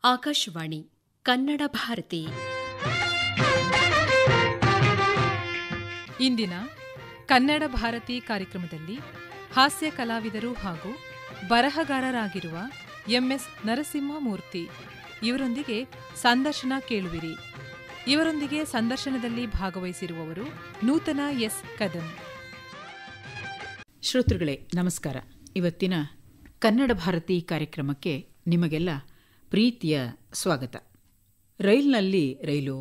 ಆಕಾಶವಾಣಿ ಕನ್ನಡ ಭಾರತಿ. ಇಂದಿನ ಕನ್ನಡ ಭಾರತಿ ಕಾರ್ಯಕ್ರಮದಲ್ಲಿ ಹಾಸ್ಯ ಕಲಾವಿದರು ಹಾಗೂ ಬರಹಗಾರರಾಗಿರುವ ಎಂಎಸ್ ನರಸಿಂಹಮೂರ್ತಿ ಇವರೊಂದಿಗೆ ಸಂದರ್ಶನ ಕೇಳುವಿರಿ. ಇವರೊಂದಿಗೆ ಸಂದರ್ಶನದಲ್ಲಿ ಭಾಗವಹಿಸಿರುವವರು ನೂತನ ಎಸ್ ಕದಂ. ಶ್ರೋತೃಗಳೇ ನಮಸ್ಕಾರ. ಇವತ್ತಿನ ಕನ್ನಡ ಭಾರತಿ ಕಾರ್ಯಕ್ರಮಕ್ಕೆ ನಿಮಗೆಲ್ಲ ಪ್ರೀತಿಯ ಸ್ವಾಗತ. ರೈಲ್ನಲ್ಲಿ ರೈಲು,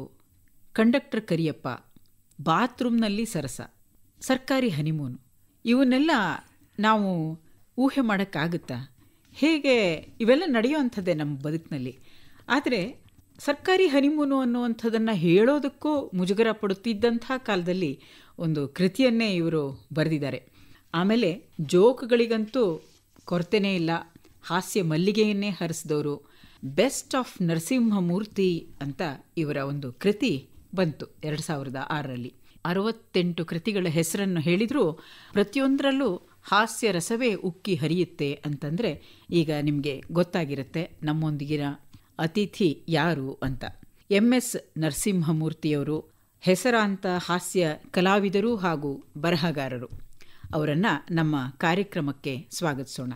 ಕಂಡಕ್ಟರ್ ಕರಿಯಪ್ಪ, ಬಾತ್ರೂಮ್ನಲ್ಲಿ ಸರಸ, ಸರ್ಕಾರಿ ಹನಿಮೂನು, ಇವನ್ನೆಲ್ಲ ನಾವು ಊಹೆ ಮಾಡೋಕ್ಕಾಗುತ್ತಾ? ಹೇಗೆ ಇವೆಲ್ಲ ನಡೆಯುವಂಥದ್ದೇ ನಮ್ಮ ಬದುಕಿನಲ್ಲಿ. ಆದರೆ ಸರ್ಕಾರಿ ಹನಿಮೂನು ಅನ್ನುವಂಥದ್ದನ್ನು ಹೇಳೋದಕ್ಕೂ ಮುಜುಗರ ಪಡುತ್ತಿದ್ದಂಥ ಕಾಲದಲ್ಲಿ ಒಂದು ಕೃತಿಯನ್ನೇ ಇವರು ಬರೆದಿದ್ದಾರೆ. ಆಮೇಲೆ ಜೋಕ್ಗಳಿಗಂತೂ ಕೊರತೆನೇ ಇಲ್ಲ. ಹಾಸ್ಯ ಮಲ್ಲಿಗೆಯನ್ನೇ ಹರಿಸಿದವರು. ಬೆಸ್ಟ್ ಆಫ್ ನರಸಿಂಹಮೂರ್ತಿ ಅಂತ ಇವರ ಒಂದು ಕೃತಿ ಬಂತು 2006ರಲ್ಲಿ. 68 ಕೃತಿಗಳ ಹೆಸರನ್ನು ಹೇಳಿದರೂ ಪ್ರತಿಯೊಂದರಲ್ಲೂ ಹಾಸ್ಯ ರಸವೇ ಉಕ್ಕಿ ಹರಿಯುತ್ತೆ ಅಂತಂದರೆ ಈಗ ನಿಮಗೆ ಗೊತ್ತಾಗಿರುತ್ತೆ ನಮ್ಮೊಂದಿಗಿನ ಅತಿಥಿ ಯಾರು ಅಂತ. ಎಂಎಸ್ ನರಸಿಂಹಮೂರ್ತಿಯವರು ಹೆಸರಾಂತ ಹಾಸ್ಯ ಕಲಾವಿದರು ಹಾಗೂ ಬರಹಗಾರರು. ಅವರನ್ನು ನಮ್ಮ ಕಾರ್ಯಕ್ರಮಕ್ಕೆ ಸ್ವಾಗತಿಸೋಣ.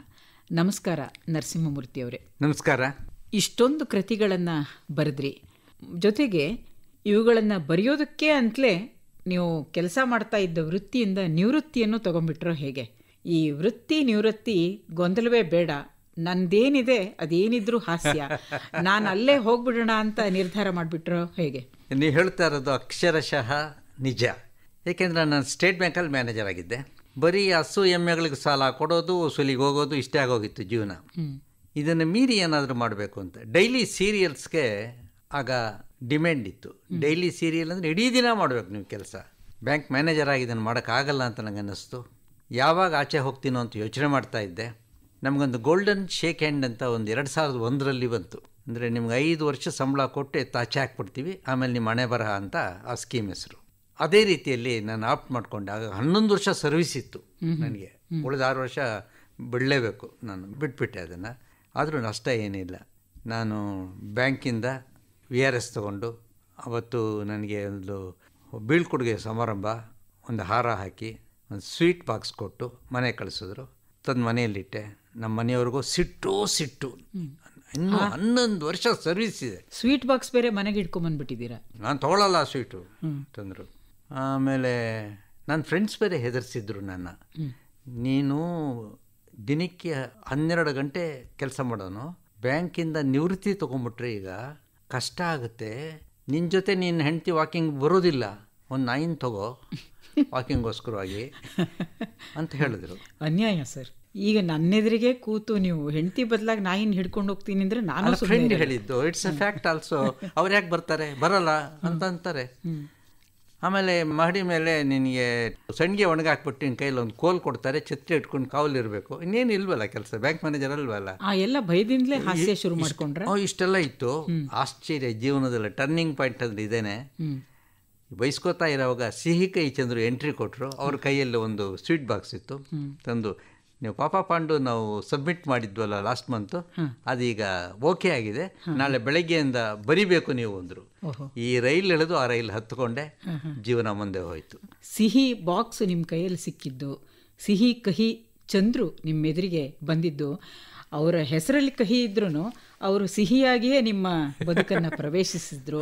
ನಮಸ್ಕಾರ ನರಸಿಂಹಮೂರ್ತಿಯವರೇ. ನಮಸ್ಕಾರ. ಇಷ್ಟೊಂದು ಕೃತಿಗಳನ್ನು ಬರೆದ್ರಿ, ಜೊತೆಗೆ ಇವುಗಳನ್ನು ಬರೆಯೋದಕ್ಕೆ ಅಂತಲೇ ನೀವು ಕೆಲಸ ಮಾಡ್ತಾ ಇದ್ದ ವೃತ್ತಿಯಿಂದ ನಿವೃತ್ತಿಯನ್ನು ತಗೊಂಡ್ಬಿಟ್ರೋ ಹೇಗೆ? ಈ ವೃತ್ತಿ ನಿವೃತ್ತಿ ಗೊಂದಲವೇ ಬೇಡ, ನಂದೇನಿದೆ ಅದೇನಿದ್ರೂ ಹಾಸ್ಯ, ನಾನು ಅಲ್ಲೇ ಹೋಗ್ಬಿಡೋಣ ಅಂತ ನಿರ್ಧಾರ ಮಾಡಿಬಿಟ್ರೋ ಹೇಗೆ? ನೀವು ಹೇಳ್ತಾ ಇರೋದು ಅಕ್ಷರಶಃ ನಿಜ. ಏಕೆಂದರೆ ನಾನು ಸ್ಟೇಟ್ ಬ್ಯಾಂಕಲ್ಲಿ ಮ್ಯಾನೇಜರ್ ಆಗಿದ್ದೆ. ಬರೀ ಹಸು ಎಮ್ಮೆಗಳಿಗೆ ಸಾಲ ಕೊಡೋದು, ವಸೂಲಿಗೆ ಹೋಗೋದು, ಇಷ್ಟೇ ಆಗೋಗಿತ್ತು ಜೀವನ. ಇದನ್ನು ಮೀರಿ ಏನಾದರೂ ಮಾಡಬೇಕು ಅಂತ ಡೈಲಿ ಸೀರಿಯಲ್ಸ್ಗೆ ಆಗ ಡಿಮ್ಯಾಂಡ್ ಇತ್ತು. ಡೈಲಿ ಸೀರಿಯಲ್ ಅಂದರೆ ಇಡೀ ದಿನ ಮಾಡಬೇಕು ನೀವು ಕೆಲಸ. ಬ್ಯಾಂಕ್ ಮ್ಯಾನೇಜರ್ ಆಗಿ ಇದನ್ನು ಮಾಡೋಕ್ಕಾಗಲ್ಲ ಅಂತ ನನಗೆ ಅನ್ನಿಸ್ತು. ಯಾವಾಗ ಆಚೆ ಹೋಗ್ತೀನೋ ಅಂತ ಯೋಚನೆ ಮಾಡ್ತಾ ಇದ್ದೆ. ನಮಗೊಂದು ಗೋಲ್ಡನ್ ಶೇಕ್ ಹ್ಯಾಂಡ್ ಅಂತ ಒಂದು 2001ರಲ್ಲಿ ಬಂತು. ಅಂದರೆ ನಿಮ್ಗೆ 5 ವರ್ಷ ಸಂಬಳ ಕೊಟ್ಟು ಆಚೆ ಹಾಕ್ಬಿಡ್ತೀವಿ, ಆಮೇಲೆ ನಿಮ್ಮ ಹಣೆ ಬರಹ ಅಂತ ಆ ಸ್ಕೀಮ್ ಹೆಸರು. ಅದೇ ರೀತಿಯಲ್ಲಿ ನಾನು ಆಪ್ಟ್ ಮಾಡಿಕೊಂಡಾಗ 11 ವರ್ಷ ಸರ್ವಿಸ್ ಇತ್ತು ನನಗೆ. ಉಳಿದ 6 ವರ್ಷ ಬಿಡಲೇಬೇಕು. ನಾನು ಬಿಟ್ಬಿಟ್ಟೆ ಅದನ್ನು. ಆದರೂ ನಷ್ಟ ಏನಿಲ್ಲ. ನಾನು ಬ್ಯಾಂಕಿಂದ VRS ತೊಗೊಂಡು ಅವತ್ತು ನನಗೆ ಒಂದು ಬೀಳ್ಕೊಡುಗೆ ಸಮಾರಂಭ, ಒಂದು ಹಾರ ಹಾಕಿ ಒಂದು ಸ್ವೀಟ್ ಬಾಕ್ಸ್ ಕೊಟ್ಟು ಮನೆ ಕಳಿಸಿದ್ರು. ತಂದು ಮನೆಯಲ್ಲಿಟ್ಟೆ. ನಮ್ಮ ಮನೆಯವ್ರಿಗೂ ಸಿಟ್ಟು. ಇನ್ನೂ 11 ವರ್ಷ ಸರ್ವಿಸ್ ಇದೆ. ಸ್ವೀಟ್ ಬಾಕ್ಸ್ ಬೇರೆ ಮನೆಗೆ ಇಟ್ಕೊಂಬಂದ್ಬಿಟ್ಟಿದ್ದೀರಾ? ನಾನು ತೊಗೊಳ್ಳಲ್ಲ ಸ್ವೀಟು ತಂದರು. ಆಮೇಲೆ ನನ್ನ ಫ್ರೆಂಡ್ಸ್ ಬೇರೆ ಹೆದರ್ಸಿದ್ರು ನನ್ನ. ನೀನು ದಿನಕ್ಕೆ 12 ಗಂಟೆ ಕೆಲಸ ಮಾಡೋನು, ಬ್ಯಾಂಕಿಂದ ನಿವೃತ್ತಿ ತೊಗೊಂಬಿಟ್ರೆ ಈಗ ಕಷ್ಟ ಆಗುತ್ತೆ. ನಿನ್ನ ಜೊತೆ ನಿನ್ನ ಹೆಂಡತಿ ವಾಕಿಂಗ್ ಬರೋದಿಲ್ಲ, ಒಂದು ನಾಯಿನ ತಗೋ ವಾಕಿಂಗ್ಗೋಸ್ಕರವಾಗಿ ಅಂತ ಹೇಳಿದ್ರು. ಅನ್ಯಾಯ ಸರ್. ಈಗ ನನ್ನೆದುರಿಗೆ ಕೂತು ನೀವು ಹೆಂಡತಿ ಬದಲಾಗಿ ನಾಯಿನ ಹಿಡ್ಕೊಂಡು ಹೋಗ್ತೀನಿ ಅಂದರೆ ನಾನು ಫ್ರೆಂಡ್ ಹೇಳಿದ್ದು. It's A fact also. ಅವ್ರು ಯಾಕೆ ಬರ್ತಾರೆ, ಬರಲ್ಲ ಅಂತ ಅಂತಾರೆ. ಆಮೇಲೆ ಮಹಡಿ ಮೇಲೆ ನಿನಗೆ ಸಣ್ಣಿಗೆ ಒಣಗಾಕ್ಬಿಟ್ಟು ನಿನ್ನ ಕೈಯಲ್ಲಿ ಒಂದು ಕೋಲ್ ಕೊಡ್ತಾರೆ, ಛತ್ರಿ ಇಟ್ಕೊಂಡು ಕಾವಲಿರಬೇಕು. ಇನ್ನೇನು ಇಲ್ವಲ್ಲ ಕೆಲಸ, ಬ್ಯಾಂಕ್ ಮ್ಯಾನೇಜರ್ ಅಲ್ವಲ್ಲ. ಎಲ್ಲ ಭಯದಿಂದಲೇ ಹಾಸ್ಯ ಶುರು ಮಾಡ್ಕೊಂಡ್ರೆ ಇಷ್ಟೆಲ್ಲ ಇತ್ತು. ಆಶ್ಚರ್ಯ ಜೀವನದಲ್ಲಿ ಟರ್ನಿಂಗ್ ಪಾಯಿಂಟ್ ಅಂದ್ರೆ ಇದೇನೆ. ಬಯಸ್ಕೋತಾ ಇರೋವಾಗ ಸಿಹಿ ಕೈ ಚಂದ್ರು ಎಂಟ್ರಿ ಕೊಟ್ಟರು. ಅವ್ರ ಕೈಯಲ್ಲಿ ಒಂದು ಸ್ವೀಟ್ ಬಾಕ್ಸ್ ಇತ್ತು. ತಂದು, ನೀವು ಪಾಪ ಪಾಂಡು ನಾವು ಸಬ್ಮಿಟ್ ಮಾಡಿದ್ವಲ್ಲ ಲಾಸ್ಟ್ ಮಂತು, ಅದೀಗ ಓಕೆ ಆಗಿದೆ, ನಾಳೆ ಬೆಳಗ್ಗೆಯಿಂದ ಬರಿಬೇಕು ನೀವು ಅಂದರು. ಈ ರೈಲ್ ಎಳೆದು ಆ ರೈಲ್ ಹತ್ಕೊಂಡೆ, ಜೀವನ ಮುಂದೆ ಹೋಯಿತು. ಸಿಹಿ ಬಾಕ್ಸ್ ನಿಮ್ಮ ಕೈಯಲ್ಲಿ ಸಿಕ್ಕಿದ್ದು, ಸಿಹಿ ಕಹಿ ಚಂದ್ರು ನಿಮ್ಮ ಎದುರಿಗೆ ಬಂದಿದ್ದು, ಅವರ ಹೆಸರಲ್ಲಿ ಕಹಿ ಇದ್ರೂ ಅವರು ಸಿಹಿಯಾಗಿಯೇ ನಿಮ್ಮ ಬದುಕನ್ನು ಪ್ರವೇಶಿಸಿದ್ರು.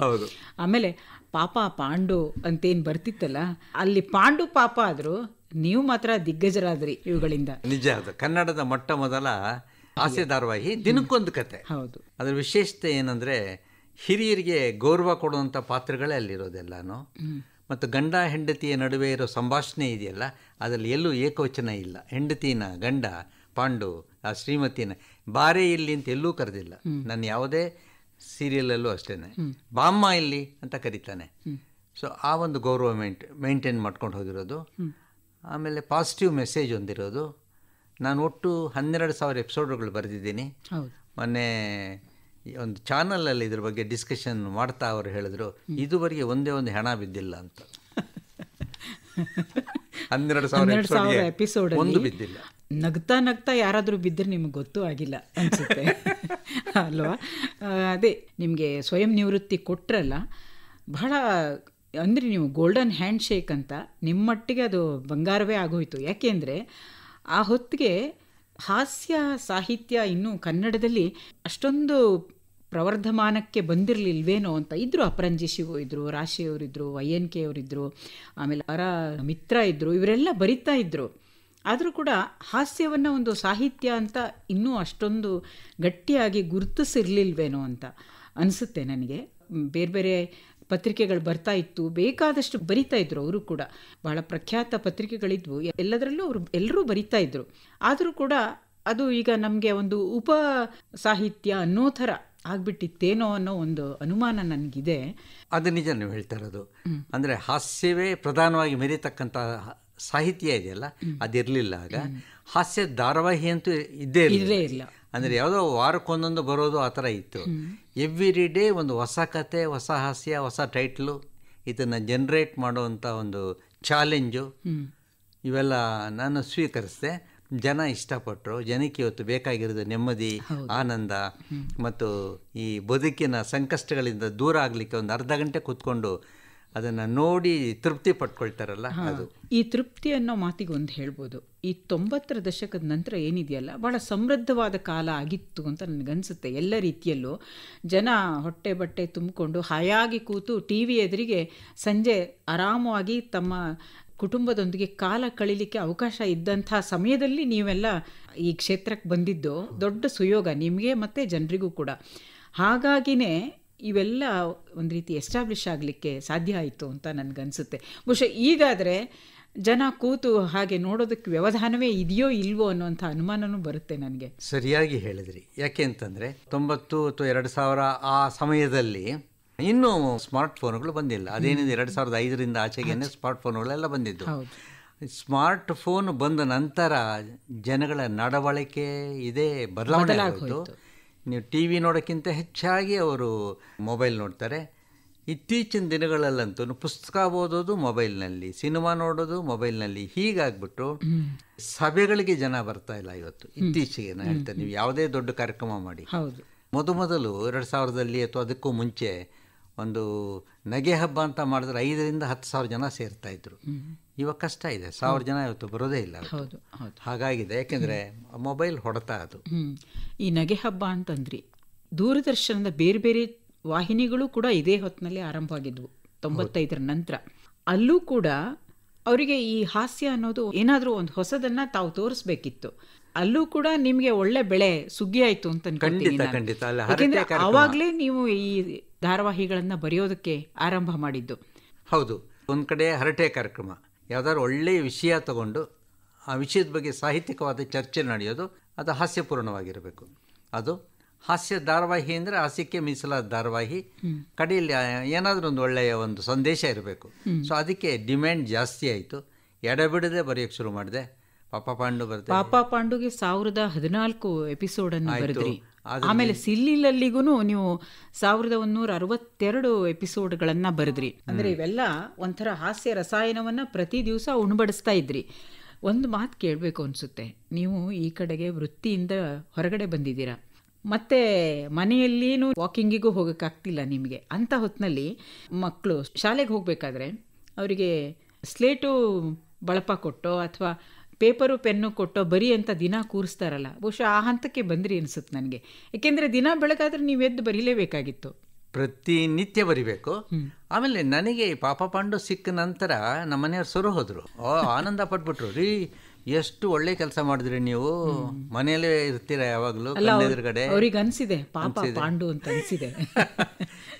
ಆಮೇಲೆ ಪಾಪ ಪಾಂಡು ಅಂತೇನು ಬರ್ತಿತ್ತಲ್ಲ, ಅಲ್ಲಿ ಪಾಂಡು ಪಾಪ ಆದರೂ ನೀವು ಮಾತ್ರ ದಿಗ್ಗಜರಾದ್ರಿ ಇವುಗಳಿಂದ. ನಿಜ. ಅದು ಕನ್ನಡದ ಮೊಟ್ಟ ಮೊದಲ ಹಾಸ್ಯ ಧಾರಾವಾಹಿ, ದಿನಕ್ಕೊಂದು ಕತೆ. ಹೌದು. ಅದರ ವಿಶೇಷತೆ ಏನಂದರೆ ಹಿರಿಯರಿಗೆ ಗೌರವ ಕೊಡುವಂಥ ಪಾತ್ರಗಳೇ ಅಲ್ಲಿರೋದೆಲ್ಲಾನು. ಮತ್ತು ಗಂಡ ಹೆಂಡತಿಯ ನಡುವೆ ಇರೋ ಸಂಭಾಷಣೆ ಇದೆಯಲ್ಲ, ಅದರಲ್ಲಿ ಎಲ್ಲೂ ಏಕವಚನ ಇಲ್ಲ. ಹೆಂಡತಿನ ಗಂಡ ಪಾಂಡು, ಆ ಶ್ರೀಮತಿನ ಬಾರೇ ಇಲ್ಲಿ ಅಂತ ಎಲ್ಲೂ ಕರೆದಿಲ್ಲ. ನಾನು ಯಾವುದೇ ಸೀರಿಯಲಲ್ಲೂ ಅಷ್ಟೇ ಬಾಮ್ಮ ಇಲ್ಲಿ ಅಂತ ಕರೀತಾನೆ. ಸೊ ಆ ಒಂದು ಗೌರವ ಮೇಂಟೈನ್ ಮಾಡ್ಕೊಂಡು ಹೋಗಿರೋದು. ಆಮೇಲೆ ಪಾಸಿಟಿವ್ ಮೆಸೇಜ್ ಹೊಂದಿರೋದು. ನಾನು ಒಟ್ಟು 12,000 ಎಪಿಸೋಡ್ಗಳು ಬರೆದಿದ್ದೀನಿ. ಮೊನ್ನೆ ಒಂದು ಚಾನಲಲ್ಲಿ ಇದ್ರ ಬಗ್ಗೆ ಡಿಸ್ಕಷನ್ ಮಾಡ್ತಾ ಅವರು ಹೇಳಿದ್ರು, ಇದುವರೆಗೆ ಒಂದೇ ಒಂದು ಹೆಣ ಬಿದ್ದಿಲ್ಲ ಅಂತ. 12,000 ಎಪಿಸೋಡ್ ಒಂದು ಬಿದ್ದಿಲ್ಲ. ನಗ್ತಾ ನಗ್ತಾ ಯಾರಾದರೂ ಬಿದ್ದರೆ ನಿಮ್ಗೆ ಗೊತ್ತೂ ಆಗಿಲ್ಲ ಅನಿಸುತ್ತೆ ಅಲ್ವಾ. ಅದೇ ನಿಮಗೆ ಸ್ವಯಂ ನಿವೃತ್ತಿ ಕೊಟ್ಟರಲ್ಲ, ಬಹಳ ಅಂದರೆ ನೀವು ಗೋಲ್ಡನ್ ಹ್ಯಾಂಡ್ ಶೇಕ್ ಅಂತ ನಿಮ್ಮ ಮಟ್ಟಿಗೆ ಅದು ಬಂಗಾರವೇ ಆಗೋಯ್ತು. ಯಾಕೆಂದರೆ ಆ ಹೊತ್ತಿಗೆ ಹಾಸ್ಯ ಸಾಹಿತ್ಯ ಇನ್ನೂ ಕನ್ನಡದಲ್ಲಿ ಅಷ್ಟೊಂದು ಪ್ರವರ್ಧಮಾನಕ್ಕೆ ಬಂದಿರಲಿಲ್ವೇನೋ ಅಂತ ಇದ್ದರು. ಅಪರಂಜಿ ಶಿವು ಇದ್ದರು, ರಾಶಿಯವರಿದ್ದರು, YNK ಅವರಿದ್ದರು, ಆಮೇಲೆ ಮಿತ್ರ ಇದ್ದರು, ಇವರೆಲ್ಲ ಬರಿತಾ ಇದ್ದರು. ಆದರೂ ಕೂಡ ಹಾಸ್ಯವನ್ನು ಒಂದು ಸಾಹಿತ್ಯ ಅಂತ ಇನ್ನೂ ಅಷ್ಟೊಂದು ಗಟ್ಟಿಯಾಗಿ ಗುರುತಿಸಿರ್ಲಿಲ್ವೇನೋ ಅಂತ ಅನಿಸುತ್ತೆ ನನಗೆ. ಬೇರೆ ಬೇರೆ ಪತ್ರಿಕೆಗಳು ಬರ್ತಾ ಇತ್ತು, ಬೇಕಾದಷ್ಟು ಬರಿತಾ ಇದ್ರು. ಅವರು ಕೂಡ ಬಹಳ ಪ್ರಖ್ಯಾತ ಪತ್ರಿಕೆಗಳಿದ್ವು, ಎಲ್ಲದರಲ್ಲೂ ಅವರು ಎಲ್ಲರೂ ಬರಿತಾ ಇದ್ರು. ಆದರೂ ಕೂಡ ಅದು ಈಗ ನಮಗೆ ಒಂದು ಉಪ ಸಾಹಿತ್ಯ ಅನ್ನೋ ಥರ ಆಗ್ಬಿಟ್ಟಿತ್ತೇನೋ ಅನ್ನೋ ಒಂದು ಅನುಮಾನ ನನಗಿದೆ. ಅದು ನಿಜ ನೀವು ಹೇಳ್ತಾ ಇರೋದು. ಅಂದರೆ ಹಾಸ್ಯವೇ ಪ್ರಧಾನವಾಗಿ ಮೆರೀತಕ್ಕಂಥ ಸಾಹಿತ್ಯ ಇದೆಯಲ್ಲ, ಅದಿರಲಿಲ್ಲ ಆಗ. ಹಾಸ್ಯ ಧಾರಾವಾಹಿ ಅಂತೂ ಇದ್ದೇ ಇಲ್ಲ. ಅಂದರೆ ಯಾವುದೋ ವಾರಕ್ಕೊಂದೊಂದು ಬರೋದು ಆ ಥರ ಇತ್ತು. ಎವ್ರಿ ಡೇ ಒಂದು ಹೊಸ ಕತೆ, ಹೊಸ ಹಾಸ್ಯ, ಹೊಸ ಟೈಟ್ಲು, ಇದನ್ನು ಜನ್ರೇಟ್ ಮಾಡುವಂಥ ಒಂದು ಚಾಲೆಂಜು, ಇವೆಲ್ಲ ನಾನು ಸ್ವೀಕರಿಸಿದೆ. ಜನ ಇಷ್ಟಪಟ್ಟರು. ಜನಕ್ಕೆ ಇವತ್ತು ಬೇಕಾಗಿರೋದು ನೆಮ್ಮದಿ, ಆನಂದ ಮತ್ತು ಈ ಬದುಕಿನ ಸಂಕಷ್ಟಗಳಿಂದ ದೂರ ಆಗಲಿಕ್ಕೆ ಒಂದು ಅರ್ಧ ಗಂಟೆ ಕೂತ್ಕೊಂಡು ಅದನ್ನು ನೋಡಿ ತೃಪ್ತಿ ಪಟ್ಕೊಳ್ತಾರಲ್ಲ, ಅದು ಈ ತೃಪ್ತಿ ಅನ್ನೋ ಮಾತಿಗೆ ಒಂದು ಹೇಳ್ಬೋದು. ಈ 90ರ ದಶಕದ ನಂತರ ಏನಿದೆಯಲ್ಲ, ಭಾಳ ಸಮೃದ್ಧವಾದ ಕಾಲ ಆಗಿತ್ತು ಅಂತ ನನಗನ್ಸುತ್ತೆ. ಎಲ್ಲ ರೀತಿಯಲ್ಲೂ ಜನ ಹೊಟ್ಟೆ ಬಟ್ಟೆ ತುಂಬಿಕೊಂಡು ಹಾಯಾಗಿ ಕೂತು ಟಿ ವಿ ಎದುರಿಗೆ ಸಂಜೆ ಆರಾಮವಾಗಿ ತಮ್ಮ ಕುಟುಂಬದೊಂದಿಗೆ ಕಾಲ ಕಳೀಲಿಕ್ಕೆ ಅವಕಾಶ ಇದ್ದಂಥ ಸಮಯದಲ್ಲಿ ನೀವೆಲ್ಲ ಈ ಕ್ಷೇತ್ರಕ್ಕೆ ಬಂದಿದ್ದು ದೊಡ್ಡ ಸುಯೋಗ ನಿಮಗೆ ಮತ್ತು ಜನರಿಗೂ ಕೂಡ. ಹಾಗಾಗಿನೇ ಇವೆಲ್ಲ ಒಂದು ರೀತಿ ಎಸ್ಟಾಬ್ಲಿಷ್ ಆಗಲಿಕ್ಕೆ ಸಾಧ್ಯ ಆಯಿತು ಅಂತ ನನಗನ್ಸುತ್ತೆ. ಬಹುಶಃ ಈಗಾದರೆ ಜನ ಕೂತು ಹಾಗೆ ನೋಡೋದಕ್ಕೆ ವ್ಯವಧಾನವೇ ಇದೆಯೋ ಇಲ್ವೋ ಅನ್ನೋಂಥ ಅನುಮಾನನೂ ಬರುತ್ತೆ ನನಗೆ. ಸರಿಯಾಗಿ ಹೇಳಿದ್ರಿ. ಯಾಕೆ ಅಂತಂದರೆ 90 ಅಥವಾ 2000 ಆ ಸಮಯದಲ್ಲಿ ಇನ್ನೂ ಸ್ಮಾರ್ಟ್ಫೋನ್ಗಳು ಬಂದಿಲ್ಲ. ಅದೇನಿದೆ 2005ರಿಂದ ಆಚೆಗೇನೆ ಸ್ಮಾರ್ಟ್ಫೋನ್ಗಳೆಲ್ಲ ಬಂದಿದ್ದು. ಸ್ಮಾರ್ಟ್ಫೋನ್ ಬಂದ ನಂತರ ಜನಗಳ ನಡವಳಿಕೆ ಇದೇ ಬದಲಾವಣೆ ಆಯಿತು. ನೀವು ಟಿ ವಿ ನೋಡೋಕ್ಕಿಂತ ಹೆಚ್ಚಾಗಿ ಅವರು ಮೊಬೈಲ್ ನೋಡ್ತಾರೆ. ಇತ್ತೀಚಿನ ದಿನಗಳಲ್ಲಂತೂ ಪುಸ್ತಕ ಓದೋದು ಮೊಬೈಲ್ನಲ್ಲಿ, ಸಿನಿಮಾ ನೋಡೋದು ಮೊಬೈಲ್ನಲ್ಲಿ, ಹೀಗಾಗ್ಬಿಟ್ಟು ಸಭೆಗಳಿಗೆ ಜನ ಬರ್ತಾ ಇಲ್ಲ ಇವತ್ತು. ಇತ್ತೀಚೆಗೆ ನಾನು ಹೇಳ್ತೇನೆ, ನೀವು ಯಾವುದೇ ದೊಡ್ಡ ಕಾರ್ಯಕ್ರಮ ಮಾಡಿ, ಮೊದಲು 2000ರಲ್ಲಿ ಅಥವಾ ಅದಕ್ಕೂ ಮುಂಚೆ ಒಂದು ನಗೆ ಹಬ್ಬ ಅಂತ ಮಾಡಿದ್ರೆ 5ರಿಂದ 10,000 ಜನ ಸೇರ್ತಾ ಇದ್ರು. ಇವಾಗ ಕಷ್ಟ ಇದೆ, 1000 ಜನ ಇವತ್ತು ಬರೋದೇ ಇಲ್ಲ. ಹಾಗಾಗಿದೆ, ಯಾಕೆಂದರೆ ಮೊಬೈಲ್ ಹೊಡೆತ ಅದು. ಈ ನಗೆ ಹಬ್ಬ ಅಂತಂದ್ರಿ, ದೂರದರ್ಶನದ ಬೇರೆ ಬೇರೆ ವಾಹಿನಿಗಳು ಕೂಡ ಇದೇ ಹೊತ್ತಿನಲ್ಲಿ ಆರಂಭವಾಗಿದ್ವು 95ರ ನಂತರ. ಅಲ್ಲೂ ಕೂಡ ಅವರಿಗೆ ಈ ಹಾಸ್ಯ ಅನ್ನೋದು ಏನಾದರೂ ಒಂದು ಹೊಸದನ್ನು ತಾವು ತೋರಿಸ್ಬೇಕಿತ್ತು. ಅಲ್ಲೂ ಕೂಡ ನಿಮಗೆ ಒಳ್ಳೆ ಬೆಳೆ ಸುಗ್ಗಿ ಆಯಿತು ಅಂತ ಯಾಕೆಂದರೆ ಆವಾಗಲೇ ನೀವು ಈ ಧಾರಾವಾಹಿಗಳನ್ನು ಬರೆಯೋದಕ್ಕೆ ಆರಂಭ ಮಾಡಿದ್ದು. ಹೌದು, ಒಂದು ಕಡೆ ಹರಟೆ ಕಾರ್ಯಕ್ರಮ, ಯಾವುದಾದ್ರು ಒಳ್ಳೆಯ ವಿಷಯ ತಗೊಂಡು ಆ ವಿಷಯದ ಬಗ್ಗೆ ಸಾಹಿತ್ಯಿಕವಾದ ಚರ್ಚೆ ನಡೆಯೋದು, ಅದು ಹಾಸ್ಯಪೂರ್ಣವಾಗಿರಬೇಕು. ಅದು ಹಾಸ್ಯ ಧಾರಾವಾಹಿ ಅಂದರೆ ಹಾಸ್ಯಕ್ಕೆ ಮೀಸಲಾದ ಧಾರಾವಾಹಿ, ಕಡೆಯಲ್ಲಿ ಏನಾದರೂ ಒಂದು ಒಳ್ಳೆಯ ಒಂದು ಸಂದೇಶ ಇರಬೇಕು. ಸೊ ಅದಕ್ಕೆ ಡಿಮ್ಯಾಂಡ್ ಜಾಸ್ತಿ ಆಯಿತು. ಎಡಬಿಡದೆ ಬರೆಯೋಕ್ಕೆ ಶುರು ಮಾಡಿದೆ. ಪಾಪ ಪಾಂಡು ಬರುತ್ತೆ. ಪಾಪ ಪಾಂಡುಗೆ 1014 ಎಪಿಸೋಡನ್ನು ಬರೆದ್ರಿ. ಆಮೇಲೆ ಸಿಲ್ಲಿಲಲ್ಲಿಗೂ ನೀವು 1162 ಎಪಿಸೋಡ್ಗಳನ್ನು ಬರೆದ್ರಿ. ಅಂದರೆ ಇವೆಲ್ಲ ಒಂಥರ ಹಾಸ್ಯ ರಸಾಯನವನ್ನು ಪ್ರತಿ ದಿವಸ ಉಣಬಡಿಸ್ತಾ ಇದ್ರಿ. ಒಂದು ಮಾತು ಕೇಳಬೇಕು ಅನಿಸುತ್ತೆ, ನೀವು ಈ ಕಡೆಗೆ ವೃತ್ತಿಯಿಂದ ಹೊರಗಡೆ ಬಂದಿದ್ದೀರಾ, ಮತ್ತು ಮನೆಯಲ್ಲೇನು ವಾಕಿಂಗಿಗೂ ಹೋಗೋಕ್ಕಾಗ್ತಿಲ್ಲ ನಿಮಗೆ. ಅಂಥ ಹೊತ್ತಿನಲ್ಲಿ ಮಕ್ಕಳು ಶಾಲೆಗೆ ಹೋಗಬೇಕಾದ್ರೆ ಅವರಿಗೆ ಸ್ಲೇಟು ಬಳಪ ಕೊಟ್ಟೋ ಅಥವಾ ಪೇಪರು ಪೆನ್ನು ಕೊಟ್ಟೋ ಬರೀ ಅಂತ ದಿನ ಕೂರಿಸ್ತಾರಲ್ಲ, ಬಹುಶಃ ಆ ಹಂತಕ್ಕೆ ಬಂದ್ರಿ ಅನಿಸುತ್ತೆ ನನಗೆ. ಏಕೆಂದರೆ ದಿನ ಬೆಳಗಾದ್ರೆ ನೀವು ಎದ್ದು ಬರೀಲೇಬೇಕಾಗಿತ್ತು, ಪ್ರತಿನಿತ್ಯ ಬರಿಬೇಕು. ಆಮೇಲೆ ನನಗೆ ಪಾಪ ಪಾಂಡು ಸಿಕ್ಕ ನಂತರ ನಮ್ಮ ಮನೆಯವ್ರು ಸೊರು ಹೋದರು. ಆನಂದ ಪಟ್ಬಿಟ್ರು, ರೀ ಎಷ್ಟು ಒಳ್ಳೆ ಕೆಲಸ ಮಾಡಿದ್ರಿ ನೀವು, ಮನೆಯಲ್ಲೇ ಇರ್ತೀರ ಯಾವಾಗಲೂ ಎದುರುಗಡೆ. ಅವ್ರಿಗೆ ಅನಿಸಿದೆ ಪಾಪ ಪಾಂಡು ಅಂತ ಅನಿಸಿದೆ.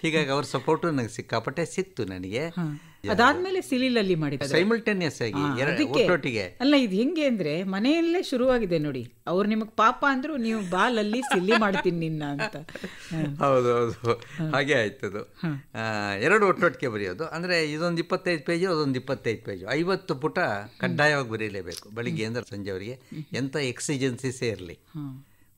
ಹೀಗಾಗಿ ಅವ್ರ ಸಪೋರ್ಟು ನನಗೆ ಸಿಕ್ಕಾಪಟ್ಟೆ ಸಿಕ್ತು ನನಗೆ. ಅದಾದ್ಮೇಲೆ ಸಿಲಿಲಲ್ಲಿ ಮಾಡಿದ್ದಾರೆ ಸೈಮಲ್ಟೇನಿಯಸ್ ಆಗಿ ಒಟ್ಟೊಟ್ಟಿಗೆ. ಅಲ್ಲ, ಇದು ಹೆಂಗೆ ಅಂದ್ರೆ ಮನೆಯಲ್ಲೇ ಶುರುವಾಗಿದೆ ನೋಡಿ. ಅವ್ರು ನಿಮಗೆ ಪಾಪ ಅಂದ್ರು, ನೀವು ಬಾಲಲ್ಲಿ ಸಿಲ್ಲಿ ಮಾಡ್ತೀನಿ ನಿನ್ನ ಅಂತ. ಹೌದು ಹೌದು, ಹಾಗೆ ಆಯ್ತದು. ಎರಡು ಒಟ್ಟೊಟ್ಟಿಗೆ ಬರೆಯೋದು ಅಂದರೆ ಇದೊಂದು 25 ಪೇಜು, ಅದೊಂದು 25 ಪೇಜು, 50 ಪುಟ ಕಡ್ಡಾಯವಾಗಿ ಬರೀಲೇಬೇಕು ಬೆಳಿಗ್ಗೆ ಅಂದ್ರೆ ಸಂಜೆವರೆಗೆ. ಎಂಥ ಎಕ್ಸಿಜೆನ್ಸಿಸೇ ಇರಲಿ,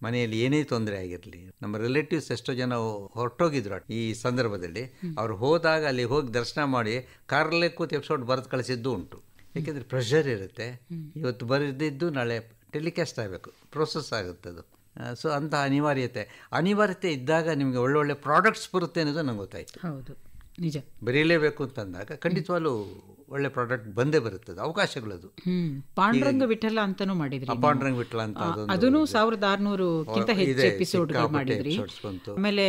ಮನೆಯಲ್ಲಿ ಏನೇ ತೊಂದರೆ ಆಗಿರಲಿ. ನಮ್ಮ ರಿಲೇಟಿವ್ಸ್ ಎಷ್ಟೋ ಜನ ಹೊರಟೋಗಿದ್ರು ಈ ಸಂದರ್ಭದಲ್ಲಿ. ಅವ್ರು ಹೋದಾಗ ಅಲ್ಲಿ ಹೋಗಿ ದರ್ಶನ ಮಾಡಿ ಕಾರಲ್ಲೇ ಕೂತು ಎಪಿಸೋಡ್ ಬರೆದು ಕಳಿಸಿದ್ದು ಉಂಟು. ಏಕೆಂದರೆ ಪ್ರೆಷರ್ ಇರುತ್ತೆ. ಇವತ್ತು ಬರೆದಿದ್ದು ನಾಳೆ ಟೆಲಿಕಾಸ್ಟ್ ಆಗಬೇಕು, ಪ್ರೋಸೆಸ್ ಆಗುತ್ತೆ ಅದು. ಸೊ ಅಂಥ ಅನಿವಾರ್ಯತೆ ಇದ್ದಾಗ ನಿಮಗೆ ಒಳ್ಳೊಳ್ಳೆ ಪ್ರಾಡಕ್ಟ್ಸ್ ಬರುತ್ತೆ ಅನ್ನೋದು ನಂಗೆ ಗೊತ್ತಾಯಿತು. ಹೌದು, ನಿಜ. ಬರೀಲೇಬೇಕು ಅಂತಂದಾಗ ಖಂಡಿತವಾಗಲೂ ಒಳ್ಳೆ ಪ್ರಾಡಕ್ಟ್ ಬಂದೇ ಬರುತ್ತದೆ, ಅವಕಾಶಗಳದು. ಪಾಂಡುರಂಗ ವಿಠಲ ಅಂತಾನೂ ಮಾಡಿದ್ರಿ. ಪಾಂಡುರಂಗ ವಿಠಲ ಅಂತ ಅದನ್ನು 1600ಕ್ಕಿಂತ ಹೆಚ್ಚು ಎಪಿಸೋಡ್ಗಳು ಮಾಡಿದ್ರಿ. ಆಮೇಲೆ